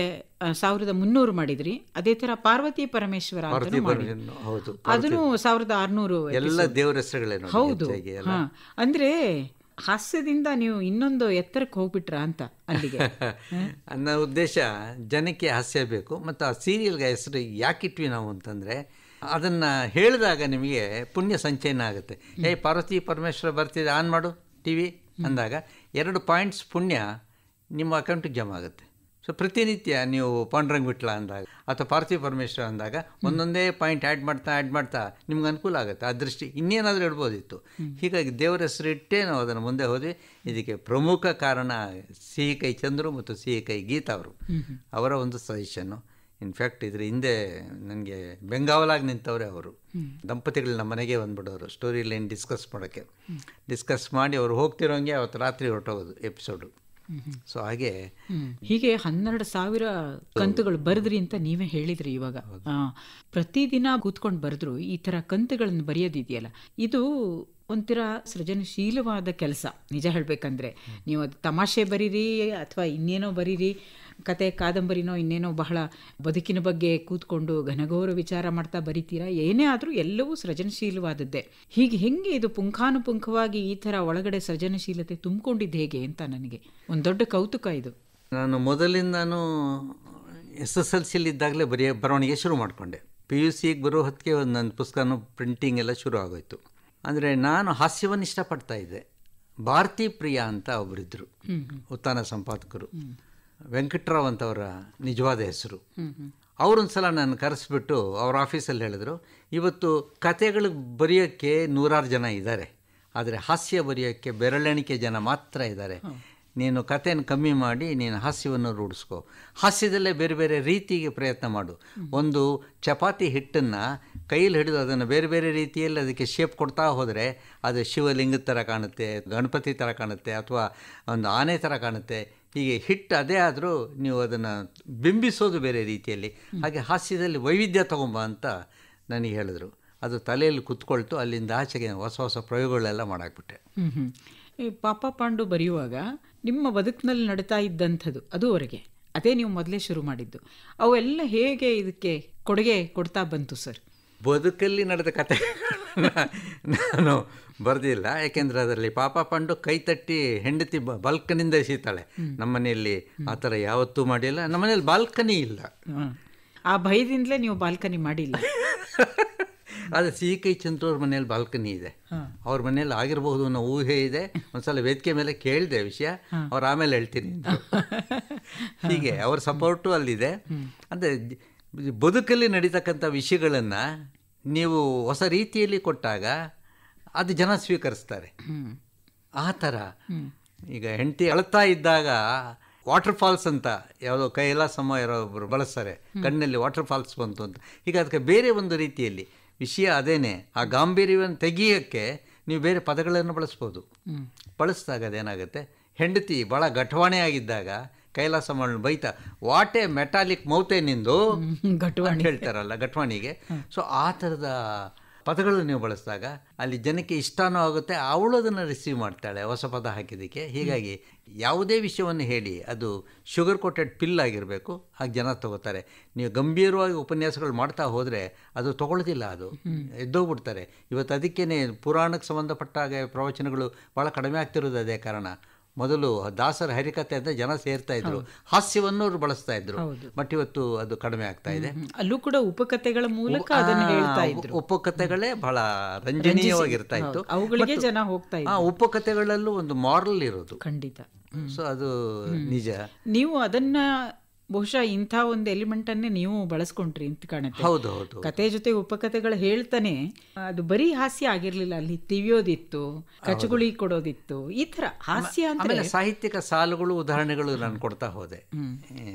1300 ಮಾಡಿದ್ರಿ. ಅದೇ ತರ ಪಾರ್ವತಿ ಪರಮೇಶ್ವರ ಹೌದು, ಅದನ್ನು 1600 ಎಲ್ಲ ದೇವರ ಹೆಸರುಗಳೇ. ಹೌದು. ಅಂದ್ರೆ ಹಾಸ್ಯದಿಂದ ನೀವು ಇನ್ನೊಂದು ಎತ್ತರಕ್ಕೆ ಹೋಗ್ಬಿಟ್ರ ಅಂತ ಅಲ್ಲಿಗೆ. ನನ್ನ ಉದ್ದೇಶ ಜನಕ್ಕೆ ಹಾಸ್ಯ ಬೇಕು. ಮತ್ತು ಆ ಸೀರಿಯಲ್ಗೆ ಹೆಸರು ಯಾಕಿಟ್ವಿ ನಾವು ಅಂತಂದರೆ, ಅದನ್ನು ಹೇಳಿದಾಗ ನಿಮಗೆ ಪುಣ್ಯ ಸಂಚಯನ ಆಗುತ್ತೆ. ಪಾರ್ವತಿ ಪರಮೇಶ್ವರ ಬರ್ತಿದೆ, ಆನ್ ಮಾಡು ಟಿ ವಿ ಅಂದಾಗ 2 ಪಾಯಿಂಟ್ಸ್ ಪುಣ್ಯ ನಿಮ್ಮ ಅಕೌಂಟಿಗೆ ಜಮಾ ಆಗುತ್ತೆ. ಸೊ ಪ್ರತಿನಿತ್ಯ ನೀವು ಪಾಂಡುರಂಗ ವಿಠಲ ಅಂದಾಗ ಅಥವಾ ಪಾರ್ವತಿ ಪರಮೇಶ್ವರ ಅಂದಾಗ ಒಂದೊಂದೇ ಪಾಯಿಂಟ್ ಆ್ಯಡ್ ಮಾಡ್ತಾ ನಿಮ್ಗೆ ಅನುಕೂಲ ಆಗುತ್ತೆ. ಆ ದೃಷ್ಟಿ ಇನ್ನೇನಾದರೂ ಇಡ್ಬೋದಿತ್ತು. ಹೀಗಾಗಿ ದೇವರ ಹೆಸರಿಟ್ಟೇ ನಾವು ಅದನ್ನು ಮುಂದೆ ಹೋದ್ವಿ. ಇದಕ್ಕೆ ಪ್ರಮುಖ ಕಾರಣ ಸಿಹಿ ಕೈ ಚಂದ್ರು ಮತ್ತು ಸಿಹಿ ಕೈ ಗೀತಾ ಅವರ ಒಂದು ಸಜೆಷನ್ನು. ಇನ್ಫ್ಯಾಕ್ಟ್ ಇದ್ರ ಹಿಂದೆ ನನಗೆ ಬೆಂಗಾವಲಾಗಿ ನಿಂತವ್ರೆ ಅವರು. ದಂಪತಿಗಳು ನಮ್ಮ ಮನೆಗೆ ಬಂದ್ಬಿಡೋರು ಸ್ಟೋರಿ ಲೈನ್ ಡಿಸ್ಕಸ್ ಮಾಡಿ ಅವರು ಹೋಗ್ತಿರೋಂಗೆ ಅವತ್ತು ರಾತ್ರಿ ಹೊರಟೋಗೋದು ಎಪಿಸೋಡು. ಸೊ ಹೀಗೆ 12,000 ಕಂತುಗಳು ಬರೆದ್ರಿ ಅಂತ ನೀವೇ ಹೇಳಿದ್ರಿ. ಇವಾಗ ಪ್ರತಿದಿನ ಕೂತ್ಕೊಂಡು ಬರೆದ್ರು ಈ ಥರ ಕಂತುಗಳನ್ನು ಬರೆಯೋದಿದೆಯಲ್ಲ, ಇದು ಒಂಥರ ಸೃಜನಶೀಲವಾದ ಕೆಲಸ. ನಿಜ ಹೇಳಬೇಕಂದ್ರೆ ನೀವು ಅದು ತಮಾಷೆ ಬರೀರಿ ಅಥವಾ ಇನ್ನೇನೋ ಬರೀರಿ, ಕತೆ ಕಾದಂಬರಿನೋ ಇನ್ನೇನೋ ಬಹಳ ಬದುಕಿನ ಬಗ್ಗೆ ಕೂತ್ಕೊಂಡು ಘನಘೋರ ವಿಚಾರ ಮಾಡ್ತಾ ಬರಿತೀರಾ, ಏನೇ ಆದರೂ ಎಲ್ಲವೂ ಸೃಜನಶೀಲವಾದದ್ದೇ. ಹೀಗೆ ಹೆಂಗೆ ಇದು ಪುಂಖಾನುಪುಂಖವಾಗಿ ಈ ಥರ ಒಳಗಡೆ ಸೃಜನಶೀಲತೆ ತುಂಬಿಕೊಂಡಿದ್ದು ಹೇಗೆ ಅಂತ ನನಗೆ ಒಂದು ದೊಡ್ಡ ಕೌತುಕ ಇದು. ನಾನು ಮೊದಲಿಂದಾನು SSLC ಇದ್ದಾಗಲೇ ಬರವಣಿಗೆ ಶುರು ಮಾಡಿಕೊಂಡೆ. PUCಗೆ ಬರೋ ಹೊತ್ತಿಗೆ ಒಂದು ನನ್ನ ಪುಸ್ತಕನೂ ಪ್ರಿಂಟಿಂಗ್ ಎಲ್ಲ ಶುರು ಆಗೋಯ್ತು. ಅಂದರೆ ನಾನು ಹಾಸ್ಯವನ್ನು ಇಷ್ಟಪಡ್ತಾ ಇದ್ದೆ. ಭಾರತೀ ಪ್ರಿಯ ಅಂತ ಒಬ್ಬರಿದ್ದರು, ಉತ್ಥಾನ ಸಂಪಾದಕರು, ವೆಂಕಟರಾವ್ ಅಂತವರ ನಿಜವಾದ ಹೆಸರು. ಅವರೊಂದು ಸಲ ನಾನು ಕರೆಸ್ಬಿಟ್ಟು ಅವ್ರ ಆಫೀಸಲ್ಲಿ ಹೇಳಿದ್ರು, ಇವತ್ತು ಕತೆಗಳು ಬರೆಯೋಕ್ಕೆ 100 ಜನ ಇದ್ದಾರೆ, ಆದರೆ ಹಾಸ್ಯ ಬರೆಯೋಕ್ಕೆ ಬೆರಳೆಣಿಕೆ ಜನ ಮಾತ್ರ ಇದ್ದಾರೆ. ನೀನು ಕಥೆಯನ್ನು ಕಮ್ಮಿ ಮಾಡಿ ನೀನು ಹಾಸ್ಯವನ್ನು ರೂಢಿಸ್ಕೋ. ಹಾಸ್ಯದಲ್ಲೇ ಬೇರೆ ಬೇರೆ ರೀತಿಗೆ ಪ್ರಯತ್ನ ಮಾಡು. ಒಂದು ಚಪಾತಿ ಹಿಟ್ಟನ್ನು ಕೈಯಲ್ಲಿ ಹಿಡಿದು ಅದನ್ನು ಬೇರೆ ಬೇರೆ ರೀತಿಯಲ್ಲಿ ಅದಕ್ಕೆ ಶೇಪ್ ಕೊಡ್ತಾ ಹೋದರೆ ಅದು ಶಿವಲಿಂಗದ ಥರ ಕಾಣುತ್ತೆ, ಗಣಪತಿ ಥರ ಕಾಣುತ್ತೆ, ಅಥವಾ ಒಂದು ಆನೆ ಥರ ಕಾಣುತ್ತೆ. ಹೀಗೆ ಹಿಟ್ಟು ಅದೇ ಆದರೂ ನೀವು ಅದನ್ನು ಬಿಂಬಿಸೋದು ಬೇರೆ ರೀತಿಯಲ್ಲಿ. ಹಾಗೆ ಹಾಸ್ಯದಲ್ಲಿ ವೈವಿಧ್ಯ ತಗೊಂಬ ಅಂತ ನನಗೆ ಹೇಳಿದ್ರು. ಅದು ತಲೆಯಲ್ಲಿ ಕುತ್ಕೊಳ್ತು. ಅಲ್ಲಿಂದ ಆಚೆಗೆ ಹೊಸ ಹೊಸ ಪ್ರಯೋಗಗಳೆಲ್ಲ ಮಾಡಾಕ್ಬಿಟ್ಟೆ. ಈ ಪಾಪ ಪಾಂಡು ಬರೆಯುವಾಗ ನಿಮ್ಮ ಬದುಕಿನಲ್ಲಿ ನಡೀತಾ ಇದ್ದಂಥದ್ದು ಅದುವರೆಗೆ ಅದೇ ನೀವು ಮೊದಲೇ ಶುರು ಮಾಡಿದ್ದು, ಅವೆಲ್ಲ ಹೇಗೆ ಇದಕ್ಕೆ ಕೊಡುಗೆ ಕೊಡ್ತಾ ಬಂತು ಸರ್? ಬದುಕಲ್ಲಿ ನಡೆದ ಕತೆ ನಾನು ಬರೆದಿಲ್ಲ, ಯಾಕೆಂದರೆ ಅದರಲ್ಲಿ ಪಾಪ ಪಾಂಡು ಕೈ ತಟ್ಟಿ ಹೆಂಡತಿ ಬಾಲ್ಕನಿಂದ ಎಸೀತಾಳೆ. ನಮ್ಮನೆಯಲ್ಲಿ ಆ ಥರ ಯಾವತ್ತೂ ಮಾಡಿಲ್ಲ. ನಮ್ಮನೇಲಿ ಬಾಲ್ಕನಿ ಇಲ್ಲ. ಆ ಭಯದಿಂದಲೇ ನೀವು ಬಾಲ್ಕನಿ ಮಾಡಿಲ್ಲ. ಆದರೆ ಸಿಹಿ ಕೈ ಚಂದ್ರವ್ರ ಮನೇಲಿ ಬಾಲ್ಕನಿ ಇದೆ. ಅವ್ರ ಮನೇಲಿ ಆಗಿರಬಹುದು ಅನ್ನೋ ಊಹೆ ಇದೆ. ಒಂದ್ಸಲ ವೇದಿಕೆ ಮೇಲೆ ಕೇಳಿದೆ ವಿಷಯ, ಅವ್ರು ಆಮೇಲೆ ಹೇಳ್ತೀನಿ ಅಂತ. ಹೀಗೆ ಅವ್ರ ಸಪೋರ್ಟು ಅಲ್ಲಿದೆ. ಅಂದರೆ ಬದುಕಲ್ಲಿ ನಡೀತಕ್ಕಂಥ ವಿಷಯಗಳನ್ನು ನೀವು ಹೊಸ ರೀತಿಯಲ್ಲಿ ಕೊಟ್ಟಾಗ ಅದು ಜನ ಸ್ವೀಕರಿಸ್ತಾರೆ. ಆ ಥರ ಈಗ ಹೆಂಡತಿ ಅಳ್ತಾ ಇದ್ದಾಗ ವಾಟರ್ ಫಾಲ್ಸ್ ಅಂತ ಯಾವುದೋ ಕೈಲಾಸಮ್ಮ ಯಾರೋ ಒಬ್ಬರು ಬಳಸ್ತಾರೆ, ಕಣ್ಣಲ್ಲಿ ವಾಟರ್ ಫಾಲ್ಸ್ ಬಂತು ಅಂತ. ಈಗ ಅದಕ್ಕೆ ಬೇರೆ ಒಂದು ರೀತಿಯಲ್ಲಿ ವಿಷಯ ಅದೇನೆ. ಆ ಗಾಂಭೀರ್ಯವನ್ನು ತೆಗಿಯೋಕ್ಕೆ ನೀವು ಬೇರೆ ಪದಗಳನ್ನು ಬಳಸ್ಬೋದು. ಬಳಸಿದಾಗ ಅದೇನಾಗುತ್ತೆ, ಹೆಂಡತಿ ಭಾಳ ಘಟವಾಣೆ ಆಗಿದ್ದಾಗ ಕೈಲಾಸಮ್ಮನ ಬೈತಾ ವಾಟೆ ಮೆಟಾಲಿಕ್ ಮೌತೆ ನಿಂದು ಘಟವಾಣಿ ಹೇಳ್ತಾರಲ್ಲ, ಘಟವಾಣಿಗೆ. ಸೊ ಆ ಥರದ ಪದಗಳನ್ನು ನೀವು ಬಳಸಿದಾಗ ಅಲ್ಲಿ ಜನಕ್ಕೆ ಇಷ್ಟನೂ ಆಗುತ್ತೆ, ಅವಳು ಅದನ್ನು ರಿಸೀವ್ ಮಾಡ್ತಾಳೆ ಹೊಸ ಪದ ಹಾಕಿದ್ದಕ್ಕೆ. ಹೀಗಾಗಿ ಯಾವುದೇ ವಿಷಯವನ್ನು ಹೇಳಿ ಅದು ಶುಗರ್ ಕೋಟೆಡ್ ಪಿಲ್ ಆಗಿರಬೇಕು, ಹಾಗೆ ಜನ ತೊಗೋತಾರೆ. ನೀವು ಗಂಭೀರವಾಗಿ ಉಪನ್ಯಾಸಗಳು ಮಾಡ್ತಾ ಹೋದರೆ ಅದು ತೊಗೊಳ್ಳೋದಿಲ್ಲ, ಅದು ಎದ್ದೋಗ್ಬಿಡ್ತಾರೆ. ಇವತ್ತು ಅದಕ್ಕೇ ಪುರಾಣಕ್ಕೆ ಸಂಬಂಧಪಟ್ಟಾಗ ಪ್ರವಚನಗಳು ಭಾಳ ಕಡಿಮೆ ಆಗ್ತಿರೋದು ಅದೇ ಕಾರಣ. ಮೊದಲು ದಾಸರ ಹರಿಕತೆ ಅಂತ ಜನ ಸೇರ್ತಾ ಇದ್ರು, ಹಾಸ್ಯವನ್ನು ಅವರು ಬಳಸ್ತಾ ಇದ್ರು. ಬಟ್ ಇವತ್ತು ಅದು ಕಡಿಮೆ ಆಗ್ತಾ ಇದೆ. ಅಲ್ಲೂ ಕೂಡ ಉಪಕಥೆಗಳ ಮೂಲಕ ಅದನ್ನು ಹೇಳ್ತಾ ಇದ್ರು. ಉಪಕಥೆಗಳೇ ಬಹಳ ರಂಜನೀಯವಾಗಿರ್ತಾ ಇತ್ತು, ಅವುಗಳಿಗೆ ಜನ ಹೋಗ್ತಾ ಇದ್ರು. ಆ ಉಪಕಥೆಗಳಲ್ಲೂ ಒಂದು ಮಾರಲ್ ಇರೋದು ಖಂಡಿತ. ಸೊ ಅದು ನಿಜ. ನೀವು ಅದನ್ನ ಬಹುಶಃ ಇಂಥ ಒಂದು ಎಲಿಮೆಂಟನ್ನೇ ನೀವು ಬಳಸ್ಕೊಂಡ್ರಿ ಅಂತ ಕಾಣುತ್ತೆ. ಹೌದು ಹೌದು. ಕತೆ ಜೊತೆ ಉಪಕಥೆಗಳು ಹೇಳ್ತಾನೆ ಅದು ಬರೀ ಹಾಸ್ಯ ಆಗಿರ್ಲಿಲ್ಲ, ಅಲ್ಲಿ ತಿವಿಯೋದಿತ್ತು, ಕಚಗುಳಿ ಕೊಡೋದಿತ್ತು, ಈ ಥರ ಹಾಸ್ಯ. ಆಮೇಲೆ ಸಾಹಿತ್ಯಿಕ ಸಾಲುಗಳು, ಉದಾಹರಣೆಗಳು ನಾನು ಕೊಡ್ತಾ ಹೋದೆ.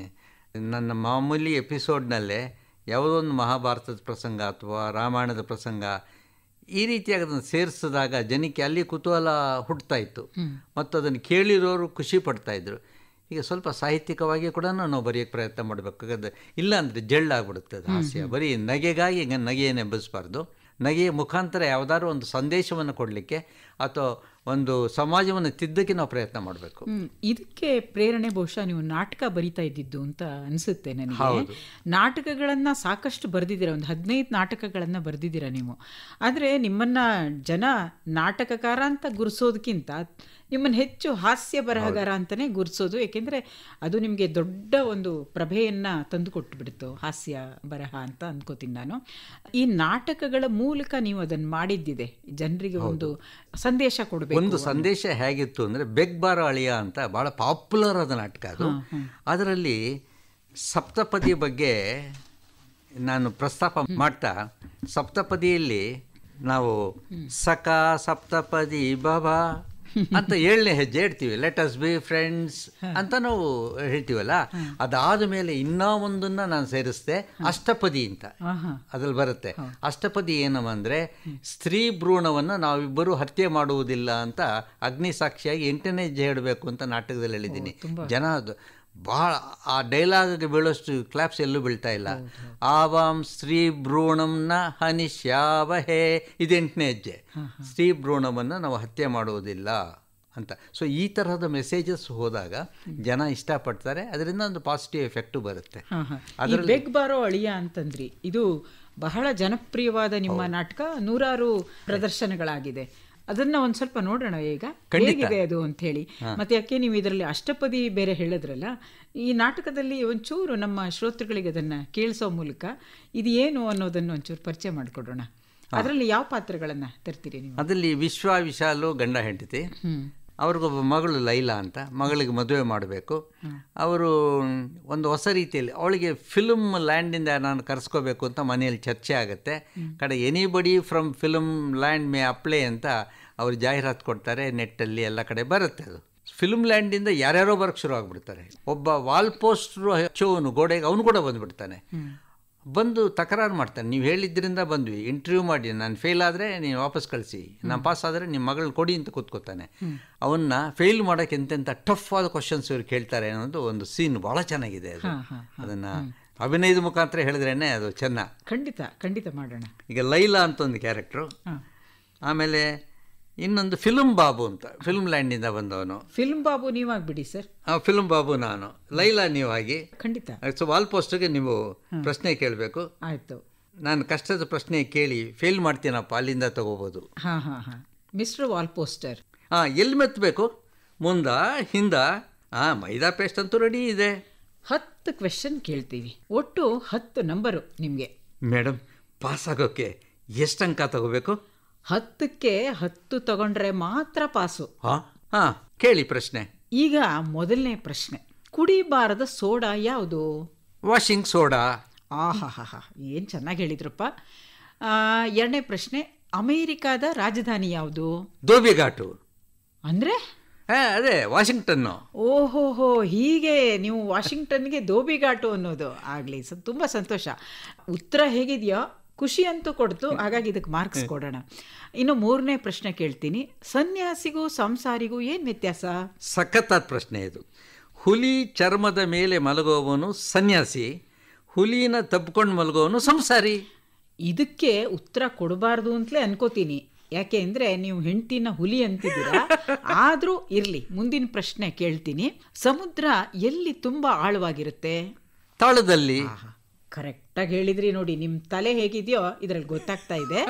ನನ್ನ ಮಾಮೂಲಿ ಎಪಿಸೋಡ್ನಲ್ಲೇ ಯಾವುದೋ ಒಂದು ಮಹಾಭಾರತದ ಪ್ರಸಂಗ ಅಥವಾ ರಾಮಾಯಣದ ಪ್ರಸಂಗ ಈ ರೀತಿಯಾಗಿ ಅದನ್ನು ಸೇರಿಸಿದಾಗ ಜನಕ್ಕೆ ಅಲ್ಲಿ ಕುತೂಹಲ ಹುಟ್ಟುತ್ತಾ ಇತ್ತು ಮತ್ತು ಅದನ್ನು ಕೇಳಿರೋರು ಖುಷಿ ಪಡ್ತಾಯಿದ್ರು. ಈಗ ಸ್ವಲ್ಪ ಸಾಹಿತ್ಯಿಕವಾಗಿ ಕೂಡ ನಾವು ಬರೆಯೋಕ್ಕೆ ಪ್ರಯತ್ನ ಮಾಡಬೇಕಾಗತ್ತೆ. ಇಲ್ಲ ಅಂದರೆ ಜಳ್ಳಾಗ್ಬಿಡುತ್ತೆ ಅದು ಹಾಸ್ಯ. ಬರೀ ನಗೆಗಾಗಿ ಈಗ ನಗೆಯನ್ನು ಎಬ್ಬಿಸಬಾರ್ದು. ನಗೆಯ ಮುಖಾಂತರ ಯಾವುದಾದ್ರು ಒಂದು ಸಂದೇಶವನ್ನು ಕೊಡಲಿಕ್ಕೆ ಅಥವಾ ಒಂದು ಸಮಾಜವನ್ನು ತಿದ್ದಕ್ಕೆ ನಾವು ಪ್ರಯತ್ನ ಮಾಡಬೇಕು. ಇದಕ್ಕೆ ಪ್ರೇರಣೆ ಬಹುಶಃ ನೀವು ನಾಟಕ ಬರಿತಾ ಇದ್ದಿದ್ದು ಅಂತ ಅನಿಸುತ್ತೆ ನನಗೆ. ನಾಟಕಗಳನ್ನು ಸಾಕಷ್ಟು ಬರೆದಿದ್ದೀರಾ, ಒಂದು 15 ನಾಟಕಗಳನ್ನು ಬರೆದಿದ್ದೀರಾ ನೀವು. ಆದರೆ ನಿಮ್ಮನ್ನು ಜನ ನಾಟಕಕಾರ ಅಂತ ಗುರುಸೋದಕ್ಕಿಂತ ನಿಮ್ಮನ್ನು ಹೆಚ್ಚು ಹಾಸ್ಯ ಬರಹಗಾರ ಅಂತಲೇ ಗುರುಸೋದು. ಏಕೆಂದರೆ ಅದು ನಿಮಗೆ ದೊಡ್ಡ ಒಂದು ಪ್ರಭೆಯನ್ನು ತಂದು ಕೊಟ್ಟುಬಿಡ್ತು, ಹಾಸ್ಯ ಬರಹ ಅಂತ ಅಂದ್ಕೋತೀನಿ ನಾನು. ಈ ನಾಟಕಗಳ ಮೂಲಕ ನೀವು ಅದನ್ನು ಮಾಡಿದ್ದಿದೆ, ಜನರಿಗೆ ಒಂದು ಸಂದೇಶ ಕೊಡಬೇಕು. ಒಂದು ಸಂದೇಶ ಹೇಗಿತ್ತು ಅಂದರೆ ಬೆಗ್ಬಾರ ಅಳಿಯ ಅಂತ ಭಾಳ ಪಾಪ್ಯುಲರ್ ಆದ ನಾಟಕ ಅದು. ಅದರಲ್ಲಿ ಸಪ್ತಪದಿ ಬಗ್ಗೆ ನಾನು ಪ್ರಸ್ತಾಪ ಮಾಡ್ತಾ, ಸಪ್ತಪದಿಯಲ್ಲಿ ನಾವು ಸಕ ಸಪ್ತಪದಿ ಬಾಬಾ ಅಂತ 7ನೇ ಹೆಜ್ಜೆ ಇಡ್ತೀವಿ, ಲೆಟ್ ಅಸ್ ಬಿ ಫ್ರೆಂಡ್ಸ್ ಅಂತ ನಾವು ಹೇಳ್ತೀವಲ್ಲ. ಅದಾದ ಮೇಲೆ ಇನ್ನೂ ಒಂದನ್ನು ನಾನು ಸೇರಿಸ್ದೆ, ಅಷ್ಟಪದಿ ಅಂತ ಅದ್ರಲ್ಲಿ ಬರುತ್ತೆ. ಅಷ್ಟಪದಿ ಏನವ ಅಂದರೆ ಸ್ತ್ರೀ ಭ್ರೂಣವನ್ನು ನಾವಿಬ್ಬರು ಹತ್ಯೆ ಮಾಡುವುದಿಲ್ಲ ಅಂತ ಅಗ್ನಿ ಸಾಕ್ಷಿಯಾಗಿ 8ನೇ ಹೆಜ್ಜೆ ಇಡಬೇಕು ಅಂತ ನಾಟಕದಲ್ಲಿ ಹೇಳಿದ್ದೀನಿ. ಜನ ಅದು ಭಾಳ ಆ ಡೈಲಾಗ್ಗೆ ಬೀಳೋಷ್ಟು ಕ್ಲಾಪ್ಸ್ ಎಲ್ಲೂ ಬೀಳ್ತಾ ಇಲ್ಲ. ಆವಾಂ ಸ್ತ್ರೀ ಭ್ರೂಣಂನ ಹನಿಶ್ಯಾವಹೇ, ಇದು 8ನೇ ಹೆಜ್ಜೆ. ಸ್ತ್ರೀ ಭ್ರೂಣವನ್ನು ನಾವು ಹತ್ಯೆ ಮಾಡುವುದಿಲ್ಲ ಅಂತ. ಸೊ ಈ ತರಹದ ಮೆಸೇಜಸ್ ಹೋದಾಗ ಜನ ಇಷ್ಟಪಡ್ತಾರೆ, ಅದರಿಂದ ಒಂದು ಪಾಸಿಟಿವ್ ಎಫೆಕ್ಟು ಬರುತ್ತೆ. ಅದರಲ್ಲಿ ಬೆಗ್ ಬಾರೋ ಅಳಿಯ ಅಂತಂದ್ರಿ, ಇದು ಬಹಳ ಜನಪ್ರಿಯವಾದ ನಿಮ್ಮ ನಾಟಕ, 100 ಪ್ರದರ್ಶನಗಳಾಗಿದೆ. ಅದನ್ನ ಒಂದು ಸ್ವಲ್ಪ ನೋಡೋಣ ಈಗ ಹೇಗಿದೆ ಅದು ಅಂತ ಹೇಳಿ. ಮತ್ತೆ ಯಾಕೆ ನೀವು ಇದರಲ್ಲಿ ಅಷ್ಟಪದಿ ಬೇರೆ ಹೇಳಿದ್ರಲ್ಲ, ಈ ನಾಟಕದಲ್ಲಿ ಒಂಚೂರು ನಮ್ಮ ಶ್ರೋತೃಗಳಿಗೆ ಅದನ್ನ ಕೇಳಿಸೋ ಮೂಲಕ ಇದು ಏನು ಅನ್ನೋದನ್ನು ಒಂಚೂರು ಪರಿಚಯ ಮಾಡಿಕೊಡೋಣ. ಅದರಲ್ಲಿ ಯಾವ ಪಾತ್ರಗಳನ್ನ ತರ್ತೀರಿ ನೀವು? ಅದರಲ್ಲಿ ವಿಶ್ವ ವಿಶಾಲು ಗಂಡ ಹೆಂಡತಿ, ಅವ್ರಿಗೊಬ್ಬ ಮಗಳು ಲೈಲಾ ಅಂತ, ಮಗಳಿಗೆ ಮದುವೆ ಮಾಡಬೇಕು. ಅವರು ಒಂದು ಹೊಸ ರೀತಿಯಲ್ಲಿ, ಅವಳಿಗೆ ಫಿಲ್ಮ್ ಲ್ಯಾಂಡಿಂದ ನಾನು ಕರೆಸ್ಕೋಬೇಕು ಅಂತ ಮನೆಯಲ್ಲಿ ಚರ್ಚೆ ಆಗುತ್ತೆ. ಕಡೆ anybody from film land May apply ಅಂತ ಅವರು ಜಾಹೀರಾತು ಕೊಡ್ತಾರೆ, ನೆಟ್ಟಲ್ಲಿ ಎಲ್ಲ ಕಡೆ ಬರುತ್ತೆ. ಅದು ಫಿಲ್ಮ್ ಲ್ಯಾಂಡಿಂದ ಯಾರ್ಯಾರೋ ಬರೋಕ್ಕೆ ಶುರು ಆಗಿಬಿಡ್ತಾರೆ. ಒಬ್ಬ ವಾಲ್ ಪೋಸ್ಟ್ರು ಹಚ್ಚೋನು ಗೋಡೆಗೆ ಅವನು ಕೂಡ ಬಂದುಬಿಡ್ತಾನೆ. ಬಂದು ತಕರಾರು ಮಾಡ್ತಾನೆ, ನೀವು ಹೇಳಿದ್ರಿಂದ ಬಂದ್ವಿ, ಇಂಟರ್ವ್ಯೂ ಮಾಡಿ, ನಾನು ಫೇಲ್ ಆದರೆ ನೀವು ವಾಪಸ್ ಕಳಿಸಿ, ನಾನು ಪಾಸ್ ಆದರೆ ನಿಮ್ಮ ಮಗಳನ್ನ ಕೊಡಿ ಅಂತ ಕೂತ್ಕೋತಾನೆ. ಅವನ್ನ ಫೇಲ್ ಮಾಡೋಕ್ಕೆ ಎಂತೆಂಥ ಟಫ್ ಆದ ಕ್ವಶನ್ಸ್ ಇವ್ರು ಕೇಳ್ತಾರೆ ಅನ್ನೋದು ಒಂದು ಸೀನ್ ಭಾಳ ಚೆನ್ನಾಗಿದೆ. ಅದು ಅದನ್ನು ಅಭಿನಯದ ಮುಖಾಂತರ ಹೇಳಿದ್ರೇ ಅದು ಚೆನ್ನ. ಖಂಡಿತ ಖಂಡಿತ ಮಾಡೋಣ. ಈಗ ಲೈಲಾ ಅಂತ ಒಂದು ಕ್ಯಾರೆಕ್ಟ್ರು, ಆಮೇಲೆ ಇನ್ನೊಂದು ಫಿಲ್ಮ್ ಬಾಬು ಅಂತ, ಫಿಲ್ಮ್ ಲ್ಯಾಂಡಿಂದ ಬಂದವನು. ಫಿಲ್ಮ್ ಬಾಬು ನೀವಾಗ್ಬಿಡಿ ಸರ್. ಫಿಲ್ಮ್ ಬಾಬು ನಾನು, ಲೈಲಾ ನೀವಾಗಿ. ಖಂಡಿತ. ಸೊ ವಾಲ್ ಪೋಸ್ಟ್ಗೆ ನೀವು ಪ್ರಶ್ನೆ ಕೇಳಬೇಕು. ಆಯಿತು. ನಾನು ಕಷ್ಟದ ಪ್ರಶ್ನೆ ಕೇಳಿ ಫೇಲ್ ಮಾಡ್ತೀನಪ್ಪ, ಅಲ್ಲಿಂದ ತಗೋಬೋದು. Mister wall poster. ಎಲ್ಲಿ ಮೆತ್ತಬೇಕು, ಮುಂದ ಹಿಂದ? ಮೈದಾ ಪೇಸ್ಟ್ ಅಂತೂ ರೆಡಿ ಇದೆ. 10 ಕ್ವೆಶ್ಚನ್ ಕೇಳ್ತೀವಿ, ಒಟ್ಟು 10 ನಂಬರು ನಿಮಗೆ. ಮೇಡಮ್, ಪಾಸ್ ಆಗೋಕ್ಕೆ ಎಷ್ಟು ಅಂಕ ತಗೋಬೇಕು? 10ಕ್ಕೆ 10 ತಗೊಂಡ್ರೆ ಮಾತ್ರ ಪಾಸು. ಕೇಳಿ ಪ್ರಶ್ನೆ. ಈಗ ಮೊದಲನೇ ಪ್ರಶ್ನೆ, ಕುಡಿಬಾರದ ಸೋಡಾ ಯಾವುದು? Washing soda. ಆಹಾ, ಏನು ಚೆನ್ನಾಗಿ ಹೇಳಿದ್ರಪ್ಪ. 2ನೇ ಪ್ರಶ್ನೆ, ಅಮೇರಿಕಾದ ರಾಜಧಾನಿ ಯಾವುದು? ಧೋಬಿಘಾಟು. ಅಂದರೆ ಅದೇ ವಾಷಿಂಗ್ಟನ್ನು. ಓಹೋಹೋ, ಹೀಗೆ ನೀವು ವಾಷಿಂಗ್ಟನ್ಗೆ ಧೋಬಿಘಾಟು ಅನ್ನೋದು. ಆಗಲಿ, ತುಂಬ ಸಂತೋಷ. ಉತ್ತರ ಹೇಗಿದೆಯೋ ಖುಷಿ ಅಂತೂ ಕೊಡ್ತು, ಹಾಗಾಗಿ ಇದಕ್ಕೆ ಮಾರ್ಕ್ಸ್ ಕೊಡೋಣ. ಇನ್ನು 3ನೇ ಪ್ರಶ್ನೆ ಕೇಳ್ತೀನಿ, ಸನ್ಯಾಸಿಗೂ ಸಂಸಾರಿಗೂ ಏನು ವ್ಯತ್ಯಾಸ? ಸಖತ್ತಾದ ಪ್ರಶ್ನೆ ಇದು. ಹುಲಿ ಚರ್ಮದ ಮೇಲೆ ಮಲಗುವವನು ಸನ್ಯಾಸಿ, ಹುಲಿನ ತಬ್ಕೊಂಡು ಮಲಗುವವನು ಸಂಸಾರಿ. ಇದಕ್ಕೆ ಉತ್ತರ ಕೊಡಬಾರ್ದು ಅಂತಲೇ ಅನ್ಕೋತೀನಿ, ಯಾಕೆ ಅಂದರೆ ನೀವು ಹೆಂಡ್ತಿನ ಹುಲಿ ಅಂತಿದ್ದೀರಾ. ಆದರೂ ಇರಲಿ, ಮುಂದಿನ ಪ್ರಶ್ನೆ ಕೇಳ್ತೀನಿ. ಸಮುದ್ರ ಎಲ್ಲಿ ತುಂಬ ಆಳವಾಗಿರುತ್ತೆ? ತಾಳದಲ್ಲಿ. ಕರೆಕ್ಟಾಗಿ ಹೇಳಿದ್ರಿ ನೋಡಿ, ನಿಮ್ಮ ತಲೆ ಹೇಗಿದೆಯೋ ಇದರಲ್ಲಿ ಗೊತ್ತಾಗ್ತಾ ಇದೆ.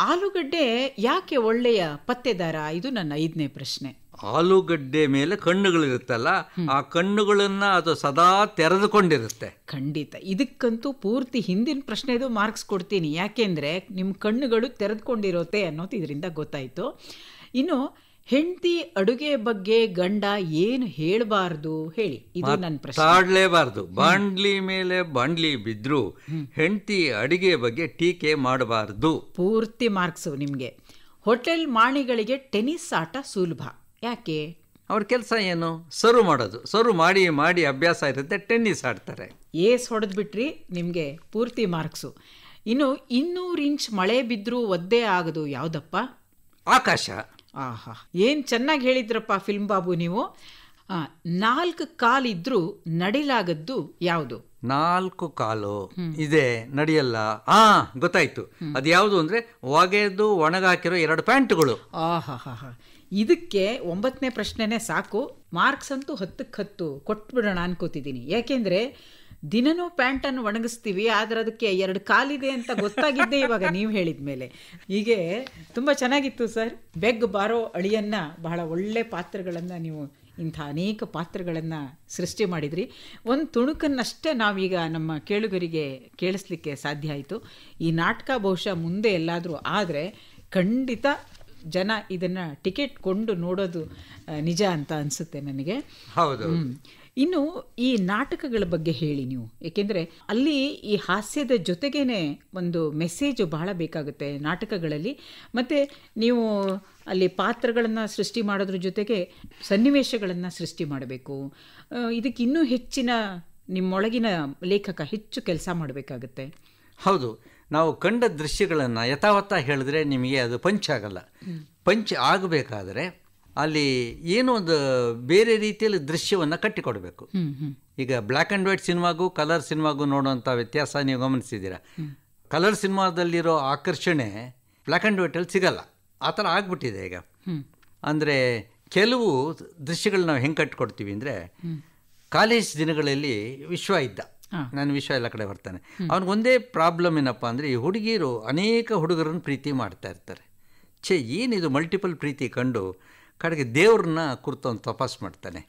ಆಲೂಗಡ್ಡೆ ಯಾಕೆ ಒಳ್ಳೆಯ ಪತ್ತೆದಾರ? ಇದು ನನ್ನ 5ನೇ ಪ್ರಶ್ನೆ. ಆಲೂಗಡ್ಡೆ ಮೇಲೆ ಕಣ್ಣುಗಳಿರುತ್ತಲ್ಲ, ಆ ಕಣ್ಣುಗಳನ್ನ ಅದು ಸದಾ ತೆರೆದುಕೊಂಡಿರುತ್ತೆ. ಖಂಡಿತ, ಇದಕ್ಕಂತೂ ಪೂರ್ತಿ ಹಿಂದಿನ ಪ್ರಶ್ನೆದು ಮಾರ್ಕ್ಸ್ ಕೊಡ್ತೀನಿ, ಯಾಕೆಂದರೆ ನಿಮ್ಮ ಕಣ್ಣುಗಳು ತೆರೆದುಕೊಂಡಿರುತ್ತೆ ಅನ್ನೋದು ಇದರಿಂದ ಗೊತ್ತಾಯಿತು. ಇನ್ನು ಹೆಂಡತಿ ಅಡುಗೆ ಬಗ್ಗೆ ಗಂಡ ಏನು ಹೇಳಬಾರ್ದು ಹೇಳಿ, ಇದು ನನ್ನ ಪ್ರಶ್ನೆ. ತಾಡಲೇಬಾರ್ದು. ಬಾಂಡ್ಲಿ ಮೇಲೆ ಬಾಂಡ್ಲಿ ಬಿದ್ರು ಹೆಂಡತಿ ಅಡುಗೆ ಬಗ್ಗೆ ಟೀಕೆ ಮಾಡಬಾರ್ದು. ಪೂರ್ತಿ ಮಾರ್ಕ್ಸು ನಿಮಗೆ. ಹೋಟೆಲ್ ಮಾಣಿಗಳಿಗೆ ಟೆನ್ನಿಸ್ ಆಟ ಸುಲಭ, ಯಾಕೆ? ಅವ್ರ ಕೆಲಸ ಏನು? ಸರ್ವ್ ಮಾಡೋದು. ಸರ್ವ್ ಮಾಡಿ ಮಾಡಿ ಅಭ್ಯಾಸ ಇರುತ್ತೆ, ಟೆನ್ನಿಸ್ ಆಡ್ತಾರೆ. ಏಸ್ ಹೊಡೆದ್ಬಿಟ್ರಿ, ನಿಮಗೆ ಪೂರ್ತಿ ಮಾರ್ಕ್ಸು. ಇನ್ನು 200 ಇಂಚ್ ಮಳೆ ಬಿದ್ದರೂ ಒದ್ದೆ ಆಗದು ಯಾವುದಪ್ಪ? ಆಕಾಶ. ಆಹಾ, ಏನು ಚೆನ್ನಾಗಿ ಹೇಳಿದ್ರಪ್ಪ ಫಿಲ್ಮ್ ಬಾಬು ನೀವು. 4 ಕಾಲಿದ್ರೂ ನಡಿಲಾಗದ್ದು ಯಾವುದು? 4 ಕಾಲು ಇದೆ, ನಡೆಯಲ್ಲ. ಗೊತ್ತಾಯ್ತು. ಅದು ಯಾವುದು ಅಂದ್ರೆ ಒಗೆದು ಒಣಗಾಕಿರೋ 2 ಪ್ಯಾಂಟ್ಗಳು. ಆಹಾ, ಇದಕ್ಕೆ 9ನೇ ಪ್ರಶ್ನೆನೇ ಸಾಕು. ಮಾರ್ಕ್ಸ್ ಅಂತೂ 10ಕ್ಕೆ 10 ಕೊಟ್ಬಿಡೋಣ ಅನ್ಕೋತಿದ್ದೀನಿ. ಯಾಕೆಂದ್ರೆ ದಿನನೂ ಪ್ಯಾಂಟನ್ನು ಒಣಗಿಸ್ತೀವಿ, ಆದರೆ ಅದಕ್ಕೆ 2 ಕಾಲಿದೆ ಅಂತ ಗೊತ್ತಾಗಿದ್ದೆ ಇವಾಗ ನೀವು ಹೇಳಿದ ಮೇಲೆ. ಹೀಗೆ ತುಂಬ ಚೆನ್ನಾಗಿತ್ತು ಸರ್. ಬೆಗ್ ಬಾರೋ ಅಳಿಯನ್ನ ಬಹಳ ಒಳ್ಳೆ ಪಾತ್ರಗಳನ್ನು ನೀವು ಇಂಥ ಅನೇಕ ಪಾತ್ರಗಳನ್ನು ಸೃಷ್ಟಿ ಮಾಡಿದ್ರಿ. ಒಂದು ತುಣುಕನ್ನಷ್ಟೇ ನಾವೀಗ ನಮ್ಮ ಕೇಳುಗರಿಗೆ ಕೇಳಿಸ್ಲಿಕ್ಕೆ ಸಾಧ್ಯ ಆಯಿತು. ಈ ನಾಟಕ ಬಹುಶಃ ಮುಂದೆ ಎಲ್ಲಾದರೂ ಆದರೆ ಖಂಡಿತ ಜನ ಇದನ್ನು ಟಿಕೆಟ್ ಕೊಂಡು ನೋಡೋದು ನಿಜ ಅಂತ ಅನಿಸುತ್ತೆ ನನಗೆ. ಹೌದು. ಇನ್ನು ಈ ನಾಟಕಗಳ ಬಗ್ಗೆ ಹೇಳಿ ನೀವು, ಏಕೆಂದರೆ ಅಲ್ಲಿ ಈ ಹಾಸ್ಯದ ಜೊತೆಗೇನೆ ಒಂದು ಮೆಸೇಜು ಬಹಳ ಬೇಕಾಗುತ್ತೆ ನಾಟಕಗಳಲ್ಲಿ. ಮತ್ತು ನೀವು ಅಲ್ಲಿ ಪಾತ್ರಗಳನ್ನು ಸೃಷ್ಟಿ ಮಾಡೋದ್ರ ಜೊತೆಗೆ ಸನ್ನಿವೇಶಗಳನ್ನು ಸೃಷ್ಟಿ ಮಾಡಬೇಕು. ಇದಕ್ಕೆ ಇನ್ನೂ ಹೆಚ್ಚಿನ ನಿಮ್ಮೊಳಗಿನ ಲೇಖಕ ಹೆಚ್ಚು ಕೆಲಸ ಮಾಡಬೇಕಾಗತ್ತೆ. ಹೌದು. ನಾವು ಕಂಡ ದೃಶ್ಯಗಳನ್ನು ಯಥಾವತ್ತ ಹೇಳಿದ್ರೆ ನಿಮಗೆ ಅದು ಪಂಚ್ ಆಗಲ್ಲ. ಪಂಚ್ ಆಗಬೇಕಾದ್ರೆ ಅಲ್ಲಿ ಏನೋ ಒಂದು ಬೇರೆ ರೀತಿಯಲ್ಲಿ ದೃಶ್ಯವನ್ನು ಕಟ್ಟಿಕೊಡ್ಬೇಕು. ಈಗ ಬ್ಲ್ಯಾಕ್ ಆ್ಯಂಡ್ ವೈಟ್ ಸಿನಿಮಾಗೂ ಕಲರ್ ಸಿನಿಮಾಗೂ ನೋಡುವಂಥ ವ್ಯತ್ಯಾಸ ನೀವು ಗಮನಿಸಿದ್ದೀರಾ? ಕಲರ್ ಸಿನಿಮಾದಲ್ಲಿರೋ ಆಕರ್ಷಣೆ ಬ್ಲ್ಯಾಕ್ ಆ್ಯಂಡ್ ವೈಟಲ್ಲಿ ಸಿಗಲ್ಲ. ಆ ಥರ ಆಗ್ಬಿಟ್ಟಿದೆ ಈಗ. ಅಂದರೆ ಕೆಲವು ದೃಶ್ಯಗಳು ನಾವು ಹೆಂಗೆ ಕಟ್ಟಿಕೊಡ್ತೀವಿ ಅಂದರೆ, ಕಾಲೇಜ್ ದಿನಗಳಲ್ಲಿ ವಿಶ್ವ ಇದ್ದ, ನಾನು ವಿಶ್ವ ಎಲ್ಲ ಕಡೆ ಬರ್ತಾನೆ. ಅವ್ನಿಗೊಂದೇ ಪ್ರಾಬ್ಲಮ್ ಏನಪ್ಪ ಅಂದರೆ, ಈ ಹುಡುಗಿಯರು ಅನೇಕ ಹುಡುಗರನ್ನು ಪ್ರೀತಿ ಮಾಡ್ತಾ ಇರ್ತಾರೆ. ಏನಿದು ಮಲ್ಟಿಪಲ್ ಪ್ರೀತಿ ಕಂಡು ಕಡೆಗೆ ದೇವ್ರನ್ನ ಕುರಿತು ಅವ್ನು ತಪಾಸ್ ಮಾಡ್ತಾನೆ.